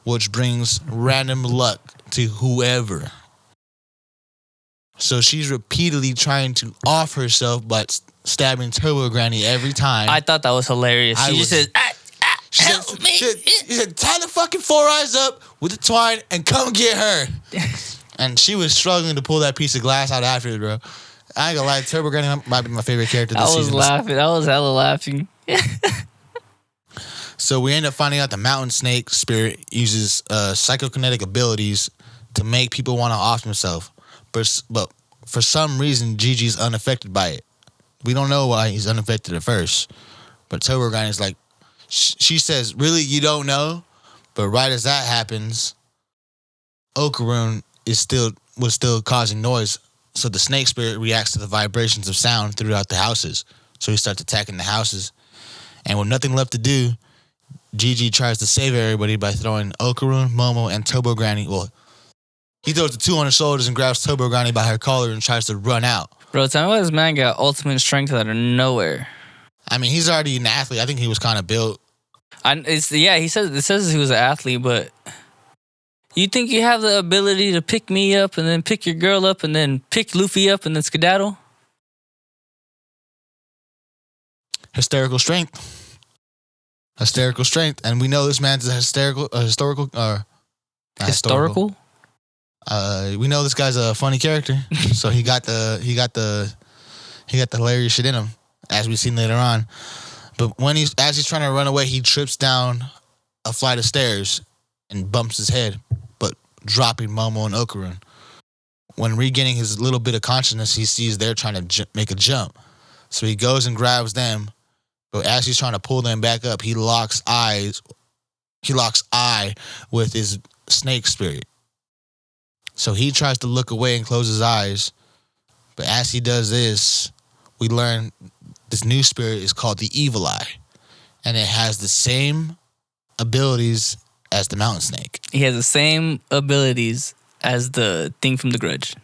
which brings random luck to whoever. So she's repeatedly trying to off herself, but stabbing Turbo Granny every time. I thought that was hilarious. She just said, help me. She said, tie the fucking 4 eyes up with the twine and come get her. And she was struggling to pull that piece of glass out after it, bro. I ain't gonna lie, Turbo Granny might be my favorite character this season. I was hella laughing. So we end up finding out the mountain snake spirit uses psychokinetic abilities to make people want to off themselves. But for some reason, Gigi's unaffected by it. We don't know why he's unaffected at first. But Turbo Granny's like, she says, really, you don't know? But right as that happens, Okarun was still causing noise. So the snake spirit reacts to the vibrations of sound throughout the houses. So he starts attacking the houses. And with nothing left to do, Gigi tries to save everybody by throwing Okarun, Momo, and Turbo Granny. Well, he throws the 2 on her shoulders and grabs Turbo Granny by her collar and tries to run out. Bro, tell me why this man got ultimate strength out of nowhere. I mean, he's already an athlete. I think he was kind of built. It says he was an athlete, but you think you have the ability to pick me up and then pick your girl up and then pick Luffy up and then skedaddle? Hysterical strength. And we know this man's a historical. We know this guy's a funny character, so he got the hilarious shit in him, as we've seen later on. But as he's trying to run away, he trips down a flight of stairs and bumps his head, but dropping Momo and Okarun. When regaining his little bit of consciousness, he sees they're trying to make a jump, so he goes and grabs them. But as he's trying to pull them back up, he locks eye with his snake spirit. So he tries to look away and close his eyes. But as he does this, we learn this new spirit is called the Evil Eye. And it has the same abilities as the mountain snake. He has the same abilities as the thing from The Grudge.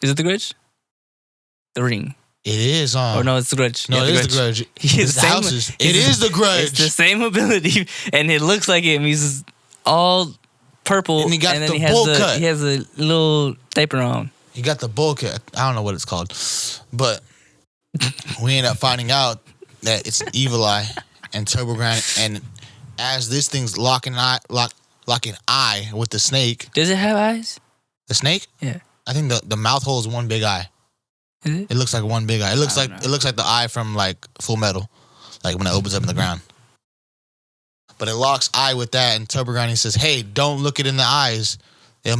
Is it The Grudge? The Ring. It is on. Or no, it's The Grudge. No, it is The Grudge. It is The Grudge. It's the same ability, and it looks like him. He's all purple, and he got then the bowl cut. He has a little taper on. He got the bowl cut. I don't know what it's called, but we end up finding out that it's an Evil Eye and Turbo Granny. And as this thing's locking eye with the snake. Does it have eyes? The snake? Yeah. I think the mouth hole is one big eye. Is it? It looks like one big eye. It looks like the eye from like Full Metal, like when it opens up in the ground. But it locks eye with that, and Turbo Granny says, "Hey, don't look it in the eyes. It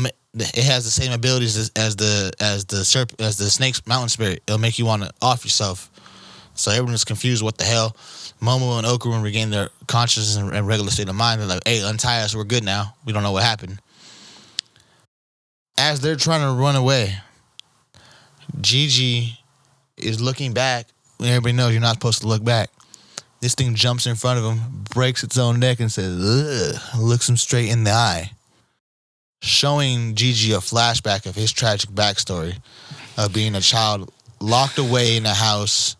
has the same abilities as the snake's mountain spirit. It'll make you want to off yourself." So everyone's confused. What the hell? Momo and Okarun regain their consciousness and regular state of mind. They're like, "Hey, untie us. We're good now. We don't know what happened." As they're trying to run away, Gigi is looking back. Everybody knows you're not supposed to look back. This thing jumps in front of him, breaks its own neck, and says, "Ugh," looks him straight in the eye. showing Gigi a flashback of his tragic backstory of being a child locked away in a house.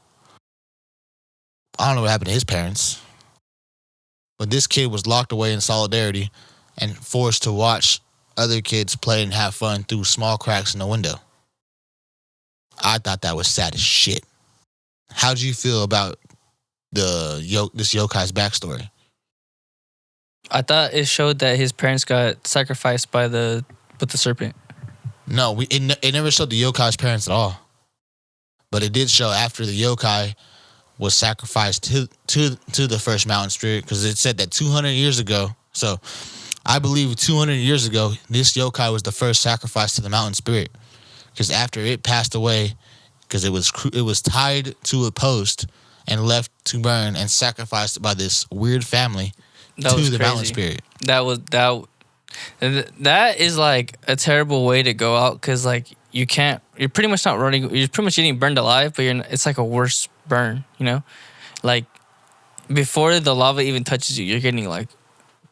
I don't know what happened to his parents, but this kid was locked away in solidarity and forced to watch other kids play and have fun through small cracks in the window. I thought that was sad as shit. How'd you feel about this yokai's backstory? I thought it showed that his parents got sacrificed with the serpent. No, it never showed the yokai's parents at all. But it did show after the yokai was sacrificed to the first mountain spirit, because it said that 200 years ago. So I believe 200 years ago, this yokai was the first sacrifice to the mountain spirit. Because after it passed away, because it was tied to a post and left to burn and sacrificed by this weird family to the mountain spirit. That is like a terrible way to go out, because like you're pretty much not running. You're pretty much getting burned alive, but it's like a worse burn. You know, like before the lava even touches you, you're getting like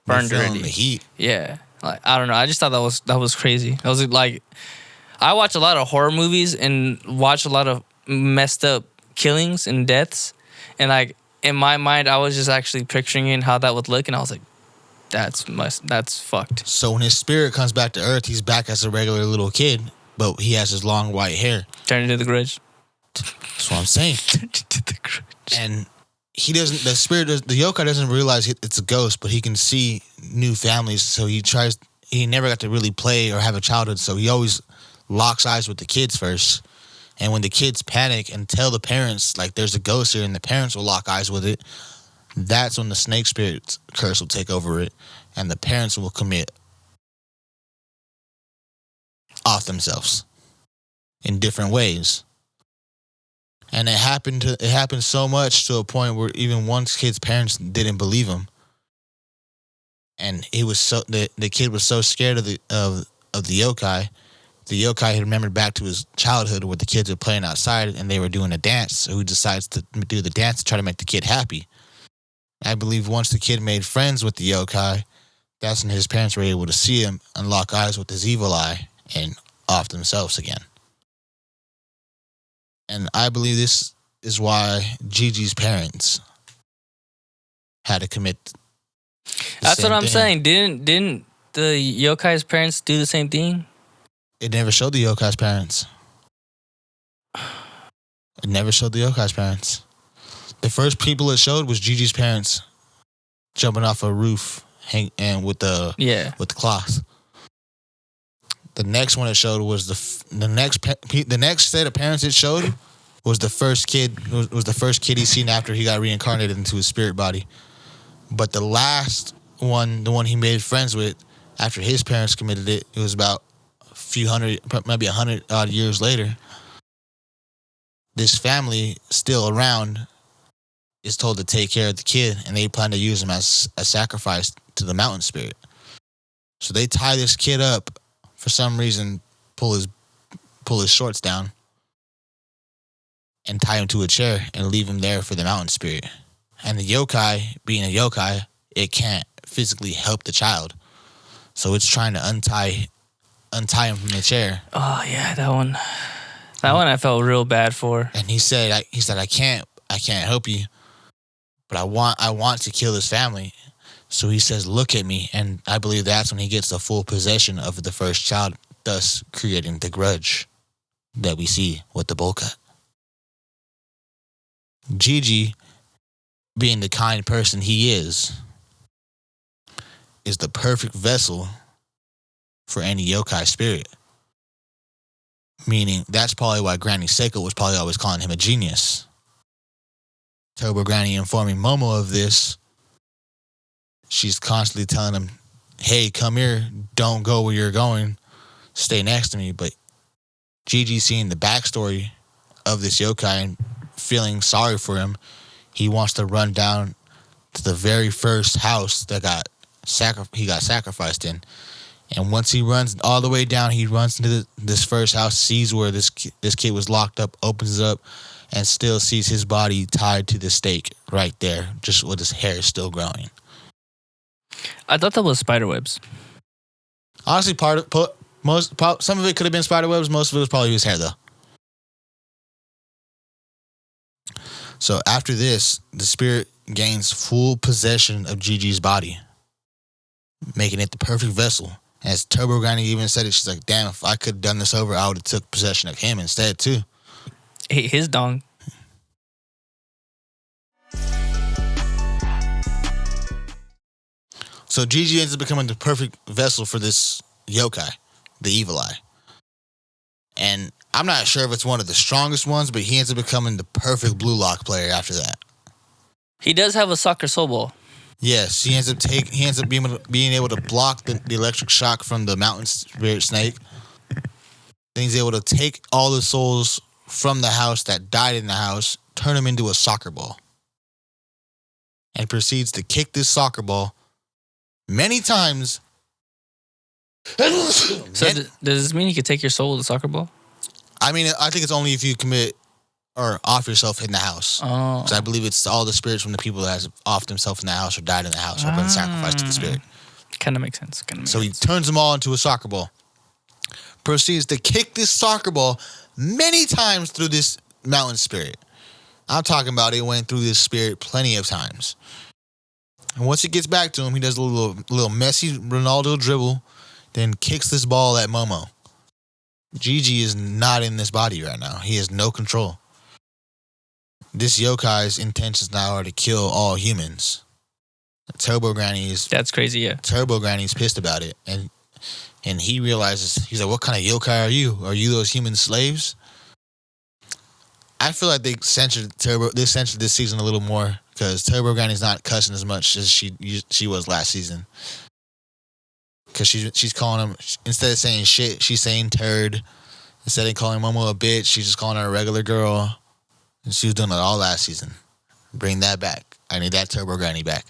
burned already. The heat. Yeah, like I don't know. I just thought that was crazy. I was like, I watch a lot of horror movies and watch a lot of messed up killings and deaths, and like in my mind, I was just actually picturing how that would look, and I was like, that's fucked. So when his spirit comes back to Earth, he's back as a regular little kid, but he has his long white hair. Turn into the Grudge. That's what I'm saying. Turn into the Grudge. And the yokai doesn't realize it's a ghost, but he can see new families, so he never got to really play or have a childhood, so he always locks eyes with the kids first. And when the kids panic and tell the parents, like, there's a ghost here, and the parents will lock eyes with it, that's when the snake spirit curse will take over it, and the parents will commit off themselves in different ways. And it happened so much to a point where even one kid's parents didn't believe him, and it was so the kid was so scared of the yokai. The yokai had remembered back to his childhood where the kids were playing outside and they were doing a dance. So he decides to do the dance to try to make the kid happy. I believe once the kid made friends with the yokai, that's when his parents were able to see him and lock eyes with his evil eye and off themselves again. And I believe this is why Gigi's parents had to commit. That's what I'm saying. Didn't the yokai's parents do the same thing? It never showed the yokai's parents. It never showed the yokai's parents. The first people it showed was Gigi's parents jumping off a roof and with the cloth. The next one it showed was the next set of parents it showed was the first kid he seen after he got reincarnated into his spirit body. But the last one, the one he made friends with after his parents committed it, it was about maybe 100 odd years later. This family still around is told to take care of the kid, and they plan to use him as a sacrifice to the mountain spirit. So they tie this kid up for some reason, pull his shorts down, and tie him to a chair and leave him there for the mountain spirit. And the yokai, being a yokai, it can't physically help the child, so it's trying to untie him from the chair. Oh yeah, that one I felt real bad for. And he said I can't help you, but I want to kill his family. So he says, look at me. And I believe that's when he gets the full possession of the first child, thus creating the grudge that we see with the bowl cut. Gigi, being the kind person he is the perfect vessel for any yokai spirit. Meaning, that's probably why Granny Seiko was probably always calling him a genius. Turbo Granny informing Momo of this. She's constantly telling him, hey, come here, don't go where you're going, stay next to me. But Gigi, seeing the backstory of this yokai and feeling sorry for him, he wants to run down to the very first house that he got sacrificed in. And once he runs all the way down, he runs into this first house, sees where this kid was locked up, opens it up, and still sees his body tied to the stake right there, just with his hair still growing. I thought that was spiderwebs. Honestly, some of it could have been spider webs. Most of it was probably his hair, though. So after this, the spirit gains full possession of Gigi's body, making it the perfect vessel. As Turbo Granny even said it, she's like, damn, if I could have done this over, I would have took possession of him instead, too. His dong. So Gigi ends up becoming the perfect vessel for this yokai, the evil eye. And I'm not sure if it's one of the strongest ones, but he ends up becoming the perfect blue lock player after that. He does have a soccer soul ball. Yes, he ends up being able to block the electric shock from the mountain spirit snake. Then he's able to take all the souls from the house that died in the house, turn them into a soccer ball, and proceeds to kick this soccer ball many times. So does this mean you could take your soul with a soccer ball? I mean, I think it's only if you commit or off yourself in the house. Oh. Because I believe it's all the spirits from the people that has offed themselves in the house or died in the house or been sacrificed to the spirit. Kind of makes sense. So he turns them all into a soccer ball. Proceeds to kick this soccer ball many times through this mountain spirit. I'm talking about it went through this spirit plenty of times. And once it gets back to him, he does a little messy Ronaldo dribble, then kicks this ball at Momo. Gigi is not in this body right now. He has no control. This yokai's intentions now are to kill all humans. That's crazy, yeah. Turbo Granny's pissed about it. And he realizes, he's like, what kind of yokai are you? Are you those human slaves? I feel like they censored this season a little more because Turbo Granny's not cussing as much as she was last season. Because she's calling him, instead of saying shit, she's saying turd. Instead of calling Momo a bitch, she's just calling her a regular girl. And she was doing it all last season. Bring that back. I need that Turbo Granny back.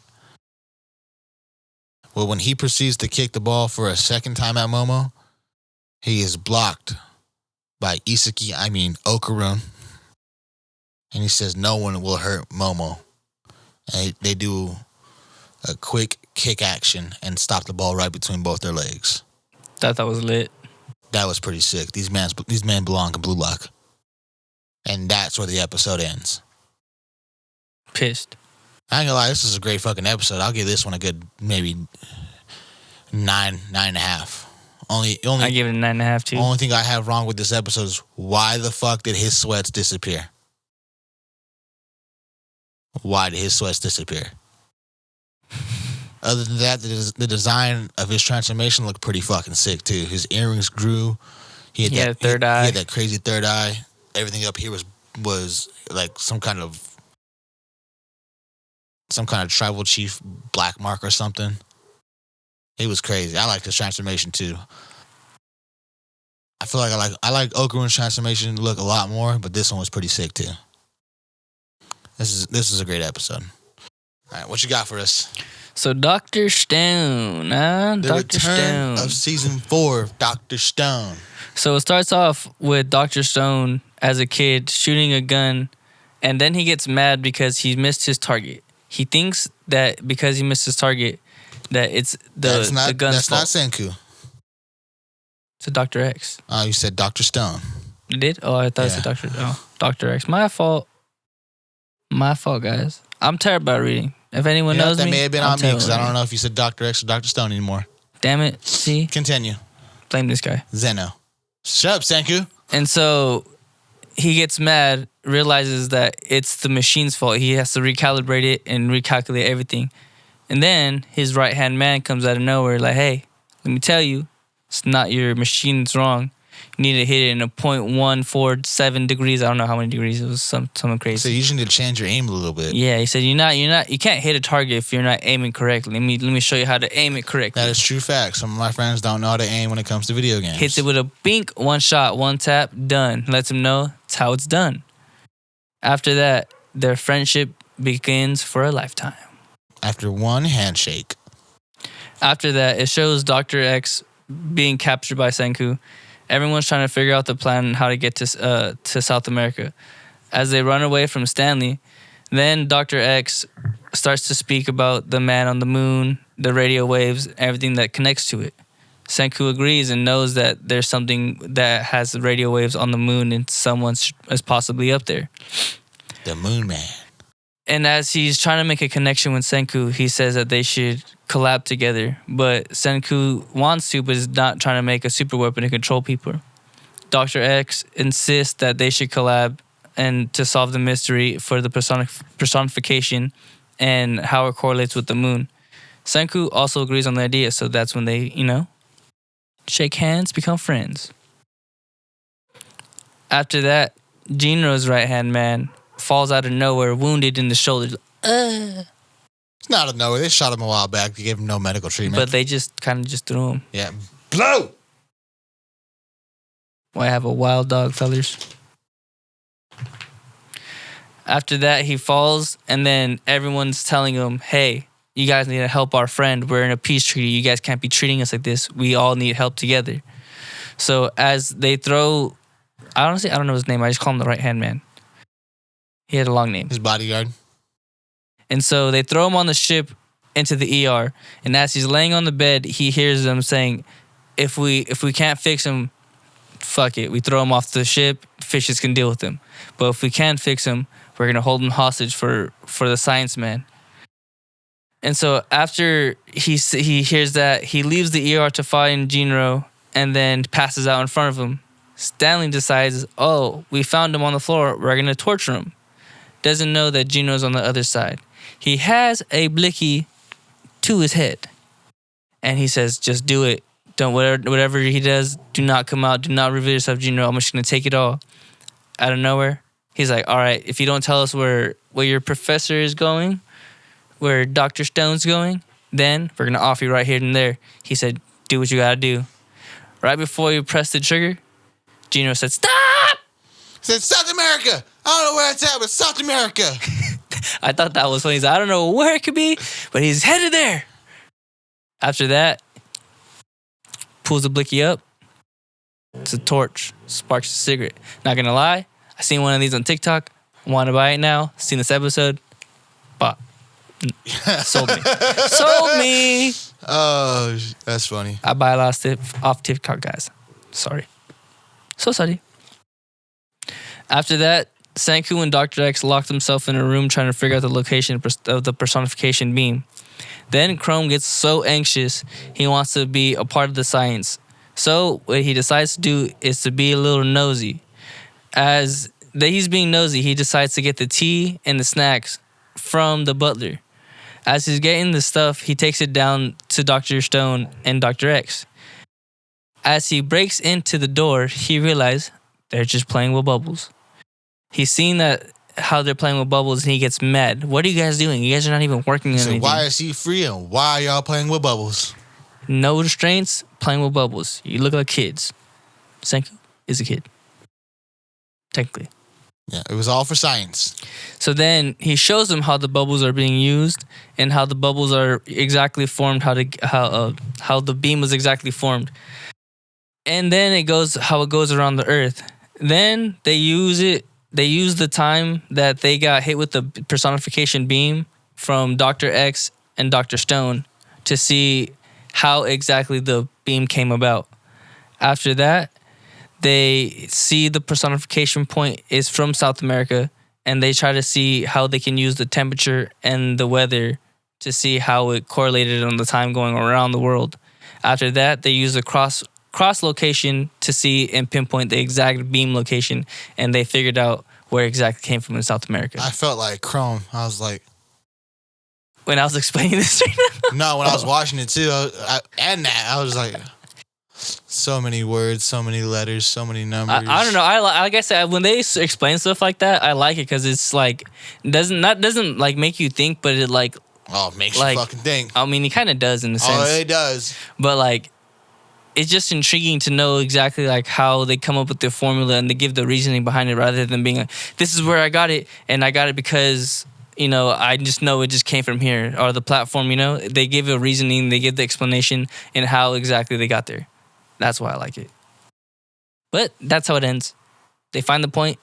Well, when he proceeds to kick the ball for a second time at Momo, he is blocked by Okarun. And he says no one will hurt Momo. And they do a quick kick action and stop the ball right between both their legs. That was lit. That was pretty sick. These men belong in Blue Lock. And that's where the episode ends. Pissed. I ain't gonna lie, this is a great fucking episode. I'll give this one a good maybe 9.5. Only I give it a 9.5 too. Only thing I have wrong with this episode is why the fuck did his sweats disappear? Why did his sweats disappear? Other than that, the design of his transformation looked pretty fucking sick too. His earrings grew. He had a third eye. He had that crazy third eye. Everything up here was like some kind of tribal chief black mark or something. It was crazy. I liked his transformation too. I feel like I like Okarun's transformation look a lot more, but this one was pretty sick too. This is a great episode. All right, what you got for us? So Dr. Stone, The return of season 4 of Dr. Stone. So it starts off with Dr. Stone as a kid shooting a gun, and then he gets mad because he missed his target. He thinks that because he missed his target, that it's the gun's fault. That's not Senku. It's a Dr. X. Oh, you said Dr. Stone. You did? Oh, I thought it said Dr. X. My fault, guys. I'm terrible at reading. If anyone knows that me, may have been on me because I don't know if you said Dr. X or Dr. Stone anymore. Damn it. See? Continue. Blame this guy. Zeno. Shut up, Senku. And so he gets mad, realizes that it's the machine's fault. He has to recalibrate it and recalculate everything. And then his right-hand man comes out of nowhere like, hey, let me tell you, it's not your machine's wrong. You need to hit it in a 0.147 degrees. I don't know how many degrees. It was something crazy. So you just need to change your aim a little bit. Yeah, he said you can't hit a target if you're not aiming correctly. Let me show you how to aim it correctly. That is true fact. Some of my friends don't know how to aim when it comes to video games. Hits it with a bink, one shot, one tap, done. Lets him know it's how it's done. After that, their friendship begins for a lifetime. After one handshake. After that, it shows Dr. X being captured by Senku. Everyone's trying to figure out the plan how to get to South America. As they run away from Stanley, then Dr. X starts to speak about the man on the moon, the radio waves, everything that connects to it. Senku agrees and knows that there's something that has radio waves on the moon and someone is possibly up there. The Moon Man. And as he's trying to make a connection with Senku, he says that they should collab together. But Senku wants to, but is not trying to make a super weapon to control people. Dr. X insists that they should collab and to solve the mystery for the personification and how it correlates with the moon. Senku also agrees on the idea, so that's when they, shake hands, become friends. After that, Jinro's right-hand man falls out of nowhere, wounded in the shoulder. It's not out of nowhere. They shot him a while back. They gave him no medical treatment. But they just kind of just threw him. Yeah. Blow! I have a wild dog, fellers. After that, he falls, and then everyone's telling him, hey, you guys need to help our friend. We're in a peace treaty. You guys can't be treating us like this. We all need help together. So as they throw... Honestly, I don't know his name. I just call him the right-hand man. He had a long name. His bodyguard. And so they throw him on the ship into the ER. And as he's laying on the bed, he hears them saying, if we can't fix him, fuck it. We throw him off the ship. Fishes can deal with him. But if we can't fix him, we're going to hold him hostage for the science man. And so after he hears that, he leaves the ER to find Jinro and then passes out in front of him. Stanley decides, we found him on the floor. We're going to torture him. Doesn't know that Jinro's on the other side. He has a blicky to his head. And he says, just do it. Don't, whatever he does, do not come out. Do not reveal yourself, Jinro. I'm just going to take it all. Out of nowhere, he's like, all right, if you don't tell us where your professor is going, where Dr. Stone's going, then we're going to off you right here and there. He said, do what you got to do. Right before you press the trigger, Jinro said, stop! He said, South America! I don't know where it's at, but South America! I thought that was funny. He's like, I don't know where it could be, but he's headed there. After that, pulls the blicky up. It's a torch. Sparks a cigarette. Not going to lie, I seen one of these on TikTok. Want to buy it now. Seen this episode. Bought. Sold me. Sold me! Oh, that's funny. I buy a lot of stuff off TikTok, guys. Sorry. So sorry. After that, Senku and Dr. X locked themselves in a room trying to figure out the location of the personification beam. Then Chrome gets so anxious, he wants to be a part of the science. So what he decides to do is to be a little nosy. As he's being nosy, he decides to get the tea and the snacks from the butler. As he's getting the stuff, he takes it down to Dr. Stone and Dr. X. As he breaks into the door, he realizes they're just playing with bubbles. He's seen how they're playing with bubbles, and he gets mad. What are you guys doing? You guys are not even working on anything. So why is he free and why are y'all playing with bubbles? No restraints, playing with bubbles. You look like kids. Senku is a kid. Technically. Yeah, it was all for science. So then he shows them how the bubbles are being used and how the bubbles are exactly formed, how the beam was exactly formed. And then it goes around the earth. Then they use the time that they got hit with the personification beam from Dr. X and Dr. Stone to see how exactly the beam came about. After that, they see the personification point is from South America, and they try to see how they can use the temperature and the weather to see how it correlated on the time going around the world. After that, they use the cross location to see and pinpoint the exact beam location, and they figured out where it exactly came from in South America. I felt like Chrome. I was like... When I was explaining this right now? No, when I was watching it too, I was like... So many words, so many letters, so many numbers. I don't know. Like I said, when they explain stuff like that, I like it because it's like doesn't like make you think, but it like makes you fucking think. I mean, it kind of does in a sense. Oh, it does. But like, it's just intriguing to know exactly like how they come up with their formula and they give the reasoning behind it rather than being like, this is where I got it, and I got it because I just know it just came from here or the platform. They give a reasoning, they give the explanation and how exactly they got there. That's why I like it. But that's how it ends. They find the point,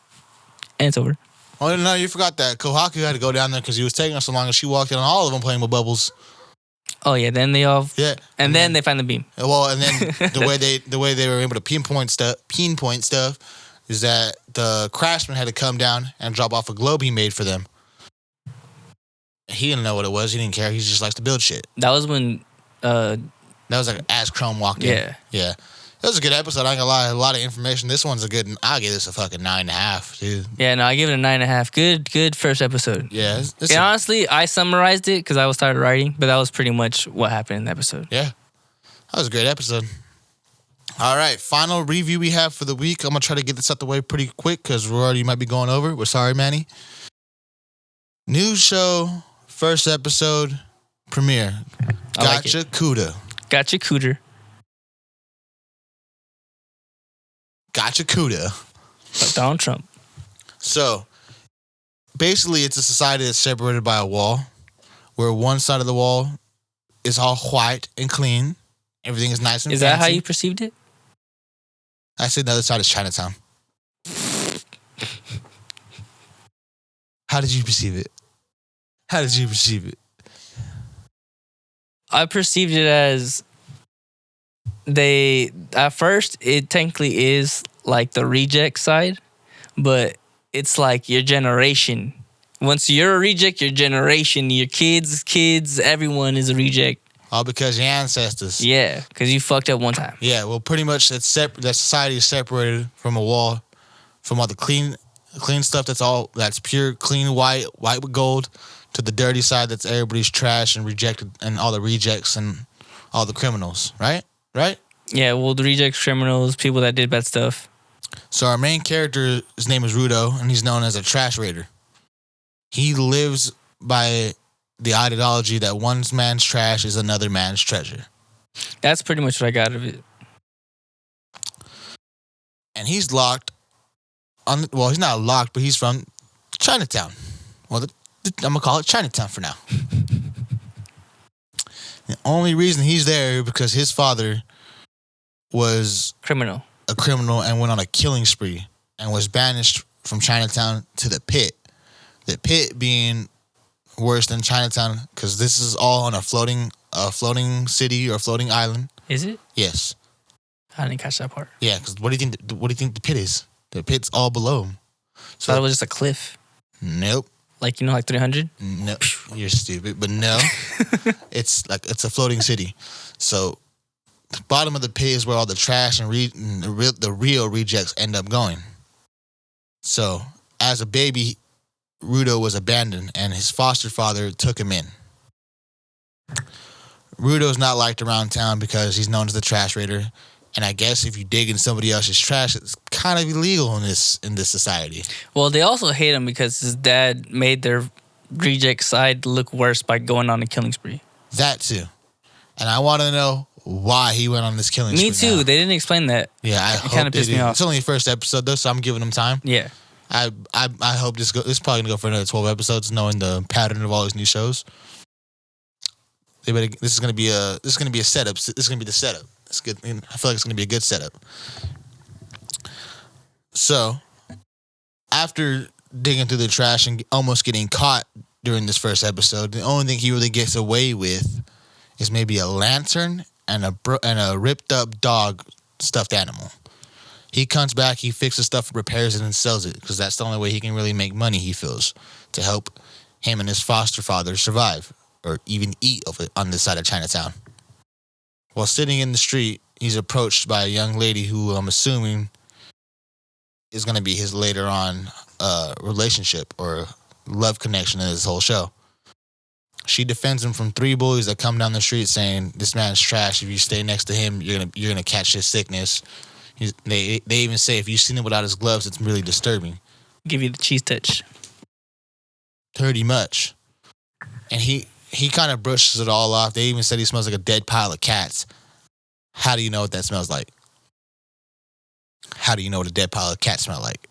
and it's over. Oh, no, you forgot that. Kohaku had to go down there because he was taking us so long, and she walked in on all of them playing with bubbles. Oh yeah, then they all and then they find the beam. Well, and then the way they were able to pinpoint stuff is that the craftsman had to come down and drop off a globe he made for them. He didn't know what it was. He didn't care. He just likes to build shit. That was when that was like as Chrome walked in. Yeah. It was a good episode. I ain't gonna lie. A lot of information. This one's a good. I'll give this a fucking 9.5, dude. Yeah, no, I give it a 9.5. Good first episode. Yeah. Honestly, I summarized it because I was started writing, but that was pretty much what happened in the episode. Yeah, that was a great episode. All right, final review we have for the week. I'm gonna try to get this out the way pretty quick because we already might be going over. We're sorry, Manny. New show, first episode, premiere. Gachikuta. Gachikuta. Gachikuta. Donald Trump. So, basically, it's a society that's separated by a wall, where one side of the wall is all white and clean. Everything is nice and fancy. Is that how you perceived it? I said the other side is Chinatown. How did you perceive it? I perceived it as at first it technically is like the reject side, but it's like your generation. Once you're a reject, your generation, your kids, everyone is a reject. All because your ancestors. Yeah, because you fucked up one time. Yeah, well, pretty much that society is separated from a wall, from all the clean stuff that's pure, clean white with gold, to the dirty side that's everybody's trash and rejected, and all the rejects and all the criminals, right? Right? Yeah, well, the rejects, criminals, people that did bad stuff. So our main character, his name is Rudo, and he's known as a trash raider. He lives by the ideology that one man's trash is another man's treasure. That's pretty much what I got of it. And he's locked on. Well, he's not locked, but he's from Chinatown. Well, I'm gonna call it Chinatown for now. The only reason he's there because his father was a criminal and went on a killing spree and was banished from Chinatown to the pit. The pit being worse than Chinatown because this is all on a floating city or a floating island. Is it? Yes. I didn't catch that part. Yeah, because what do you think the pit is? The pit's all below him. So thought it was just a cliff. Nope. Like, like 300? No, you're stupid. But no, it's a floating city. So the bottom of the pit is where all the trash and the real rejects end up going. So as a baby, Rudo was abandoned and his foster father took him in. Rudo's not liked around town because he's known as the trash raider. And I guess if you dig in somebody else's trash, it's kind of illegal in this society. Well, they also hate him because his dad made their reject side look worse by going on a killing spree. That too. And I want to know why he went on this killing spree. Me too. Now. They didn't explain that. Yeah, it kind of pissed me off. It's only the first episode though, so I'm giving them time. Yeah. I hope this is probably gonna go for another 12 episodes, knowing the pattern of all these new shows. This is gonna be a setup. This is gonna be the setup. It's good. I feel like it's gonna be a good setup. So, after digging through the trash and almost getting caught during this first episode, the only thing he really gets away with is maybe a lantern and a ripped up dog stuffed animal. He comes back, he fixes stuff, repairs it, and sells it because that's the only way he can really make money, he feels, to help him and his foster father survive or even eat on this side of Chinatown. While sitting in the street, he's approached by a young lady who I'm assuming is going to be his later on relationship or love connection in this whole show. She defends him from 3 bullies that come down the street saying, "This man's trash. If you stay next to him, you're gonna catch his sickness." They even say if you've seen him without his gloves, it's really disturbing. Give you the cheese touch. Pretty much. And he kind of brushes it all off. They even said he smells like a dead pile of cats. How do you know what that smells like? How do you know what a dead pile of cats smell like?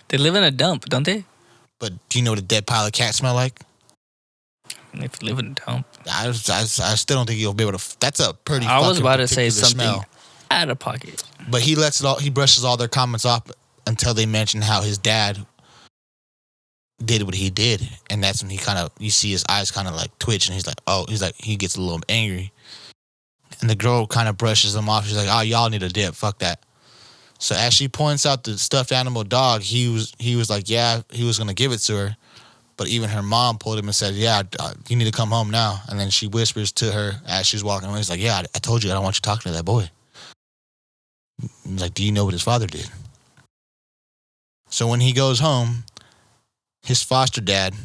They live in a dump, don't they? But do you know what a dead pile of cats smell like? If you live in a dump. I still don't think you'll be able to. That's a pretty I was about to say something smell. Out of pocket. But he brushes all their comments off until they mention how his dad did what he did. And that's when you see his eyes kind of like twitch, and he gets a little angry. And the girl kind of brushes him off. She's like, oh, y'all need a dip. Fuck that. So as she points out the stuffed animal dog, he was like, yeah, he was going to give it to her. But even her mom pulled him and said, yeah, you need to come home now. And then she whispers to her as she's walking away. He's like, yeah, I told you I don't want you talking to that boy. He's like, do you know what his father did? So when he goes home, his foster dad,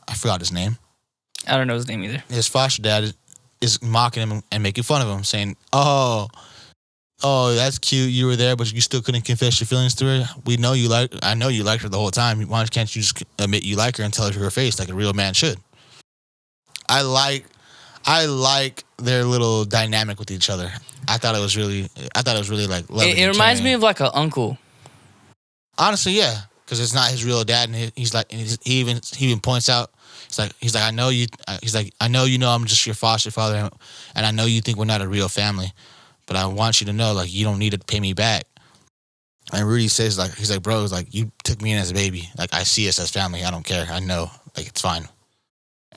I forgot his name. I don't know his name either. His foster dad is mocking him and making fun of him, saying, oh, that's cute. You were there, but you still couldn't confess your feelings to her. I know you liked her the whole time. Why can't you just admit you like her and tell her to her face like a real man should? I like their little dynamic with each other. I thought it was really like loving. It reminds me of like an uncle. Honestly, yeah, because it's not his real dad, and he's like, he even points out, he's like, I know you. He's like, I know you know I'm just your foster father, and I know you think we're not a real family. But I want you to know, like, you don't need to pay me back. And Rudy says, like, he's like, bro, it's like, you took me in as a baby. Like, I see us as family. I don't care. I know. Like, it's fine.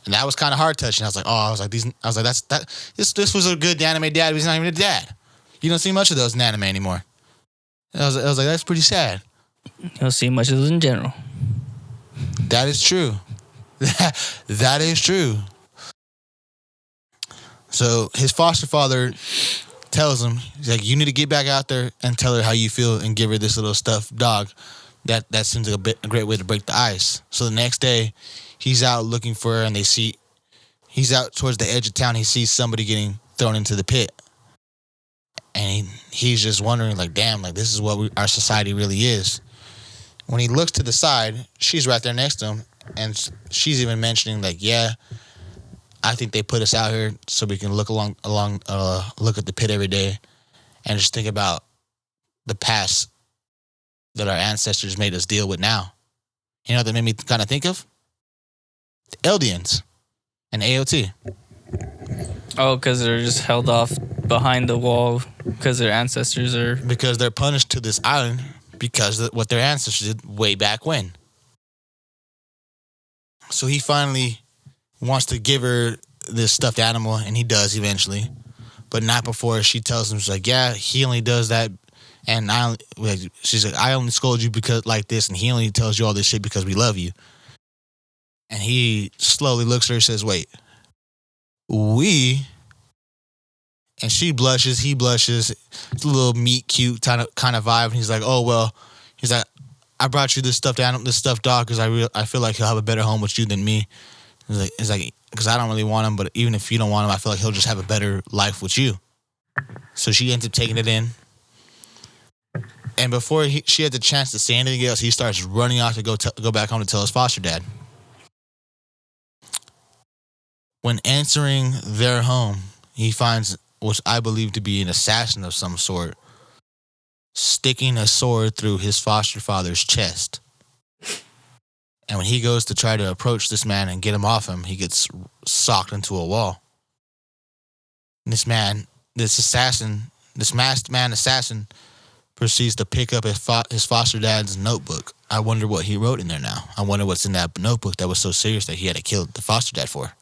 And that was kind of heart touching. I was like, this was a good anime dad, but he's not even a dad. You don't see much of those in anime anymore. And I was like, that's pretty sad. You don't see much of those in general. That is true. That is true. So his foster father tells him, he's like, you need to get back out there and tell her how you feel and give her this little stuffed dog. That seems like a great way to break the ice. So the next day, he's out looking for her, and he's out towards the edge of town. He sees somebody getting thrown into the pit. And he's just wondering, like, damn, like, this is what our society really is. When he looks to the side, she's right there next to him, and she's even mentioning, like, yeah, I think they put us out here so we can look look at the pit every day and just think about the past that our ancestors made us deal with now. You know what that made me kind of think of? The Eldians and AOT. Oh, because they're just held off behind the wall because their ancestors are... Because they're punished to this island because of what their ancestors did way back when. So he finally wants to give her this stuffed animal, and he does eventually, but not before she tells him, she's like, yeah, he only does that, and she's like, I only scold you because like this, and he only tells you all this shit because we love you. And he slowly looks at her and says, wait, we? And she blushes, he blushes. It's a little meet cute kind of vibe, and he's like, oh, well, he's like, I brought you this stuffed animal, this stuffed dog, because I feel like he'll have a better home with you than me. It's like, because I don't really want him, but even if you don't want him, I feel like he'll just have a better life with you. So she ends up taking it in. And before she had the chance to say anything else, he starts running off to go back home to tell his foster dad. When entering their home, he finds what I believe to be an assassin of some sort sticking a sword through his foster father's chest. And when he goes to try to approach this man and get him off him, he gets socked into a wall. And this masked man assassin proceeds to pick up his foster dad's notebook. I wonder what he wrote in there now. I wonder what's in that notebook that was so serious that he had to kill the foster dad for.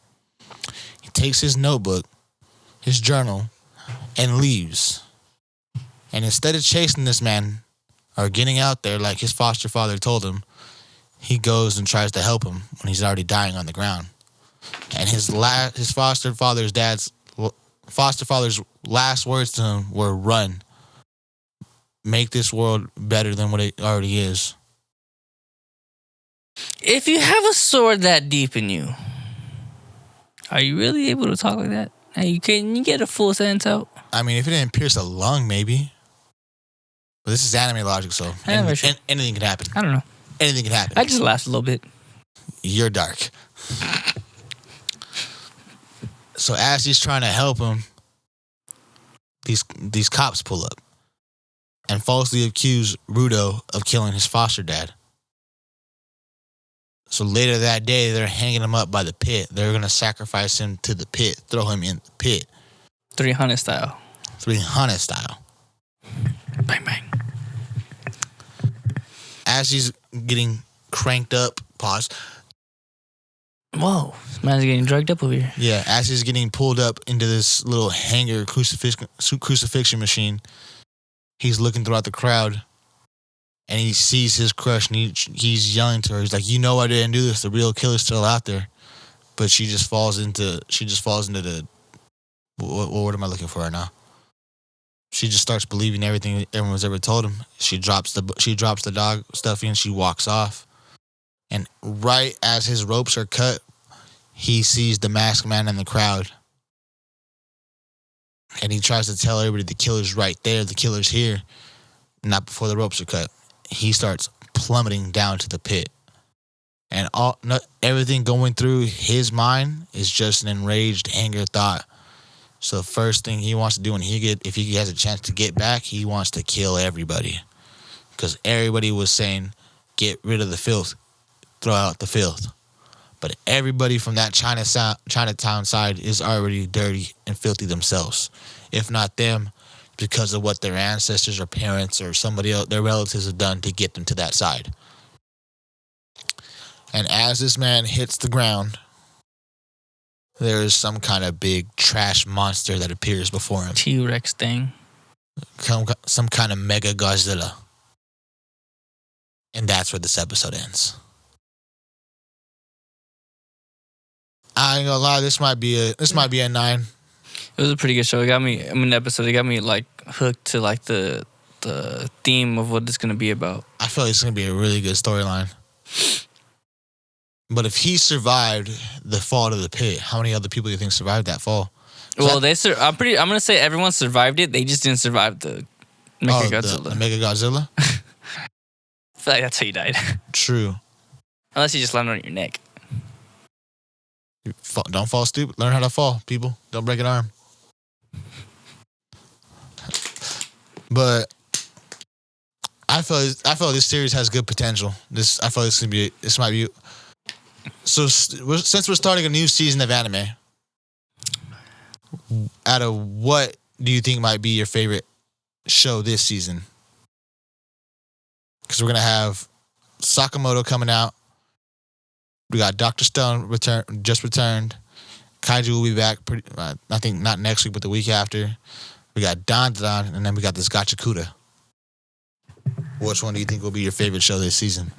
He takes his notebook, his journal, and leaves. And instead of chasing this man or getting out there like his foster father told him, he goes and tries to help him when he's already dying on the ground. And his foster father's last words to him were, run. Make this world better than what it already is. If you have a sword that deep in you, are you really able to talk like that? Hey, can you get a full sentence out? I mean, if it didn't pierce a lung, maybe. But this is anime logic, so anything can happen. I don't know. Anything can happen. I just laughed a little bit. You're dark. So as he's trying to help him, these cops pull up and falsely accuse Rudo of killing his foster dad. So later that day, they're hanging him up by the pit. They're going to sacrifice him to the pit, throw him in the pit. 300 style. 300 style. Bang, bang. As he's getting cranked up. Pause. Whoa, this man's getting drugged up over here. Yeah, as he's getting pulled up into this little hanger crucifixion machine, he's looking throughout the crowd, and he sees his crush, and he's yelling to her. He's like, "You know I didn't do this. The real killer's still out there." But she just falls into the what word am I looking for right now? She just starts believing everything everyone's ever told him. She drops the dog stuffy and she walks off. And right as his ropes are cut, he sees the masked man in the crowd. And he tries to tell everybody the killer's right there, the killer's here. Not before the ropes are cut. He starts plummeting down to the pit. And everything going through his mind is just an enraged anger thought. So the first thing he wants to do if he has a chance to get back, he wants to kill everybody. Because everybody was saying, get rid of the filth. Throw out the filth. But everybody from that Chinatown side is already dirty and filthy themselves. If not them, because of what their ancestors or parents or somebody else, their relatives have done to get them to that side. And as this man hits the ground, there is some kind of big trash monster that appears before him. T-Rex thing. Some kind of mega Godzilla. And that's where this episode ends. I ain't gonna lie, this might be a 9. It was a pretty good show. It got me, episode. It got me like hooked to like the theme of what it's gonna be about. I feel like it's gonna be a really good storyline. But if he survived the fall to the pit, how many other people do you think survived that fall? Well, I'm gonna say everyone survived it. They just didn't survive the Mega Godzilla. The Mega Godzilla? I feel like that's how you died. True. Unless you just landed on your neck. Don't fall stupid. Learn how to fall, people. Don't break an arm. But I feel this series has good potential. I feel this might be. So since we're starting a new season of anime, out of what do you think might be your favorite show this season? Because we're gonna have Sakamoto coming out. We got Dr.Stone just returned. Kaiju will be back. I think not next week, but the week after. We got DandaDan, and then we got this Gachikuta. Which one do you think will be your favorite show this season?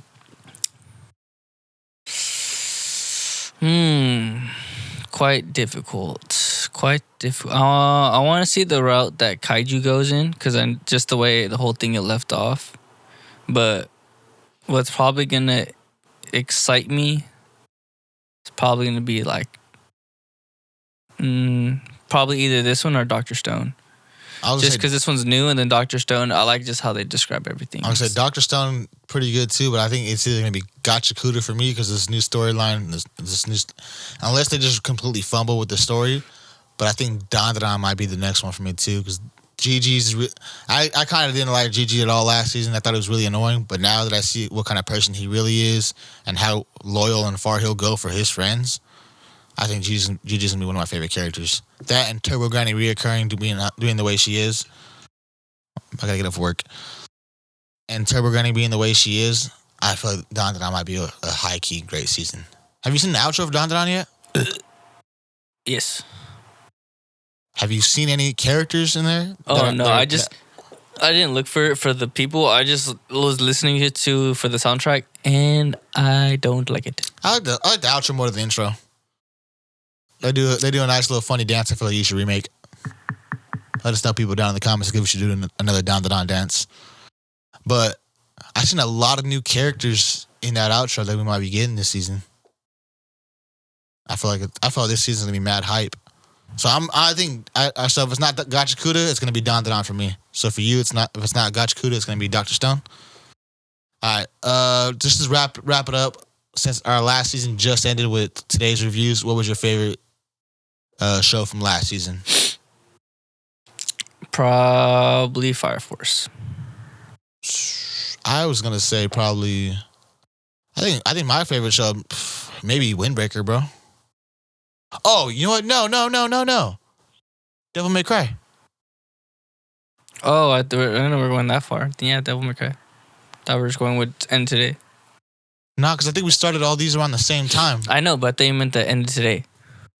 Quite difficult. I want to see the route that Kaiju goes in, because just the way the whole thing it left off. But what's probably gonna excite me, it's probably gonna be like, probably either this one or Dr.Stone. Just because this one's new, and then Dr.Stone, I like just how they describe everything. I would say Dr.Stone pretty good too, but I think it's either gonna be Gachikuta for me because this new storyline, unless they just completely fumble with the story. But I think DandaDan might be the next one for me too, because I kind of didn't like Gigi at all last season. I thought it was really annoying, but now that I see what kind of person he really is and how loyal and far he'll go for his friends, I think Gigi's gonna be one of my favorite characters. That and Turbo Granny reoccurring, doing the way she is. I gotta get off work. And Turbo Granny being the way she is, I feel like DandaDan might be a high key great season. Have you seen the outro of DandaDan yet? Yes. Have you seen any characters in there? Oh no, I didn't look for the people. I just was listening to for the soundtrack, and I don't like it. I like the outro more than the intro. They do a nice little funny dance. I feel like you should remake. Let us know, people down in the comments, if we should do another DandaDan dance. But I've seen a lot of new characters in that outro that we might be getting this season. I feel like this season's gonna be mad hype. So I think if it's not Gachikuta, it's gonna be DandaDan for me. So for you, if it's not Gachikuta, it's gonna be Dr.Stone. All right. Just to wrap it up, since our last season just ended with today's reviews, what was your favorite show from last season? Probably Fire Force. I was gonna say probably. I think my favorite show, maybe Windbreaker, bro. Oh, you know what? No. Devil May Cry. Oh, I didn't know we were going that far. Yeah, Devil May Cry. Thought we were just going with end today. Nah, because I think we started all these around the same time. I know, but they meant the end of today.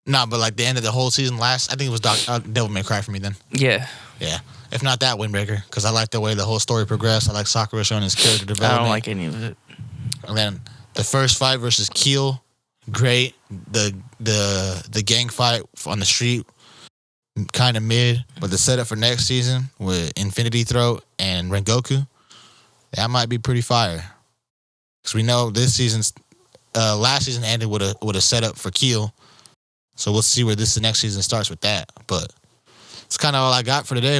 Nah, but like the end of the whole season last, I think it was Devil May Cry for me then. Yeah. Yeah. If not that, Windbreaker, because I like the way the whole story progressed. I like Sakura showing his character development. I don't like any of it. And then the first fight versus Keel, great. The gang fight on the street, kind of mid. But the setup for next season with Infinity Throat and Rengoku, that might be pretty fire. Because we know this season's last season ended with a setup for Keel, so we'll see where the next season starts with that. But it's kind of all I got for today.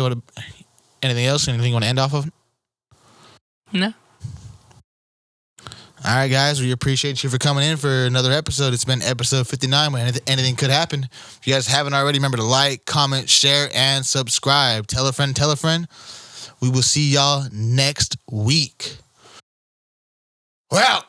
Anything else? Anything you want to end off of? No. All right, guys. We appreciate you for coming in for another episode. It's been episode 59 where anything could happen. If you guys haven't already, remember to like, comment, share, and subscribe. Tell a friend, tell a friend. We will see y'all next week. We're out.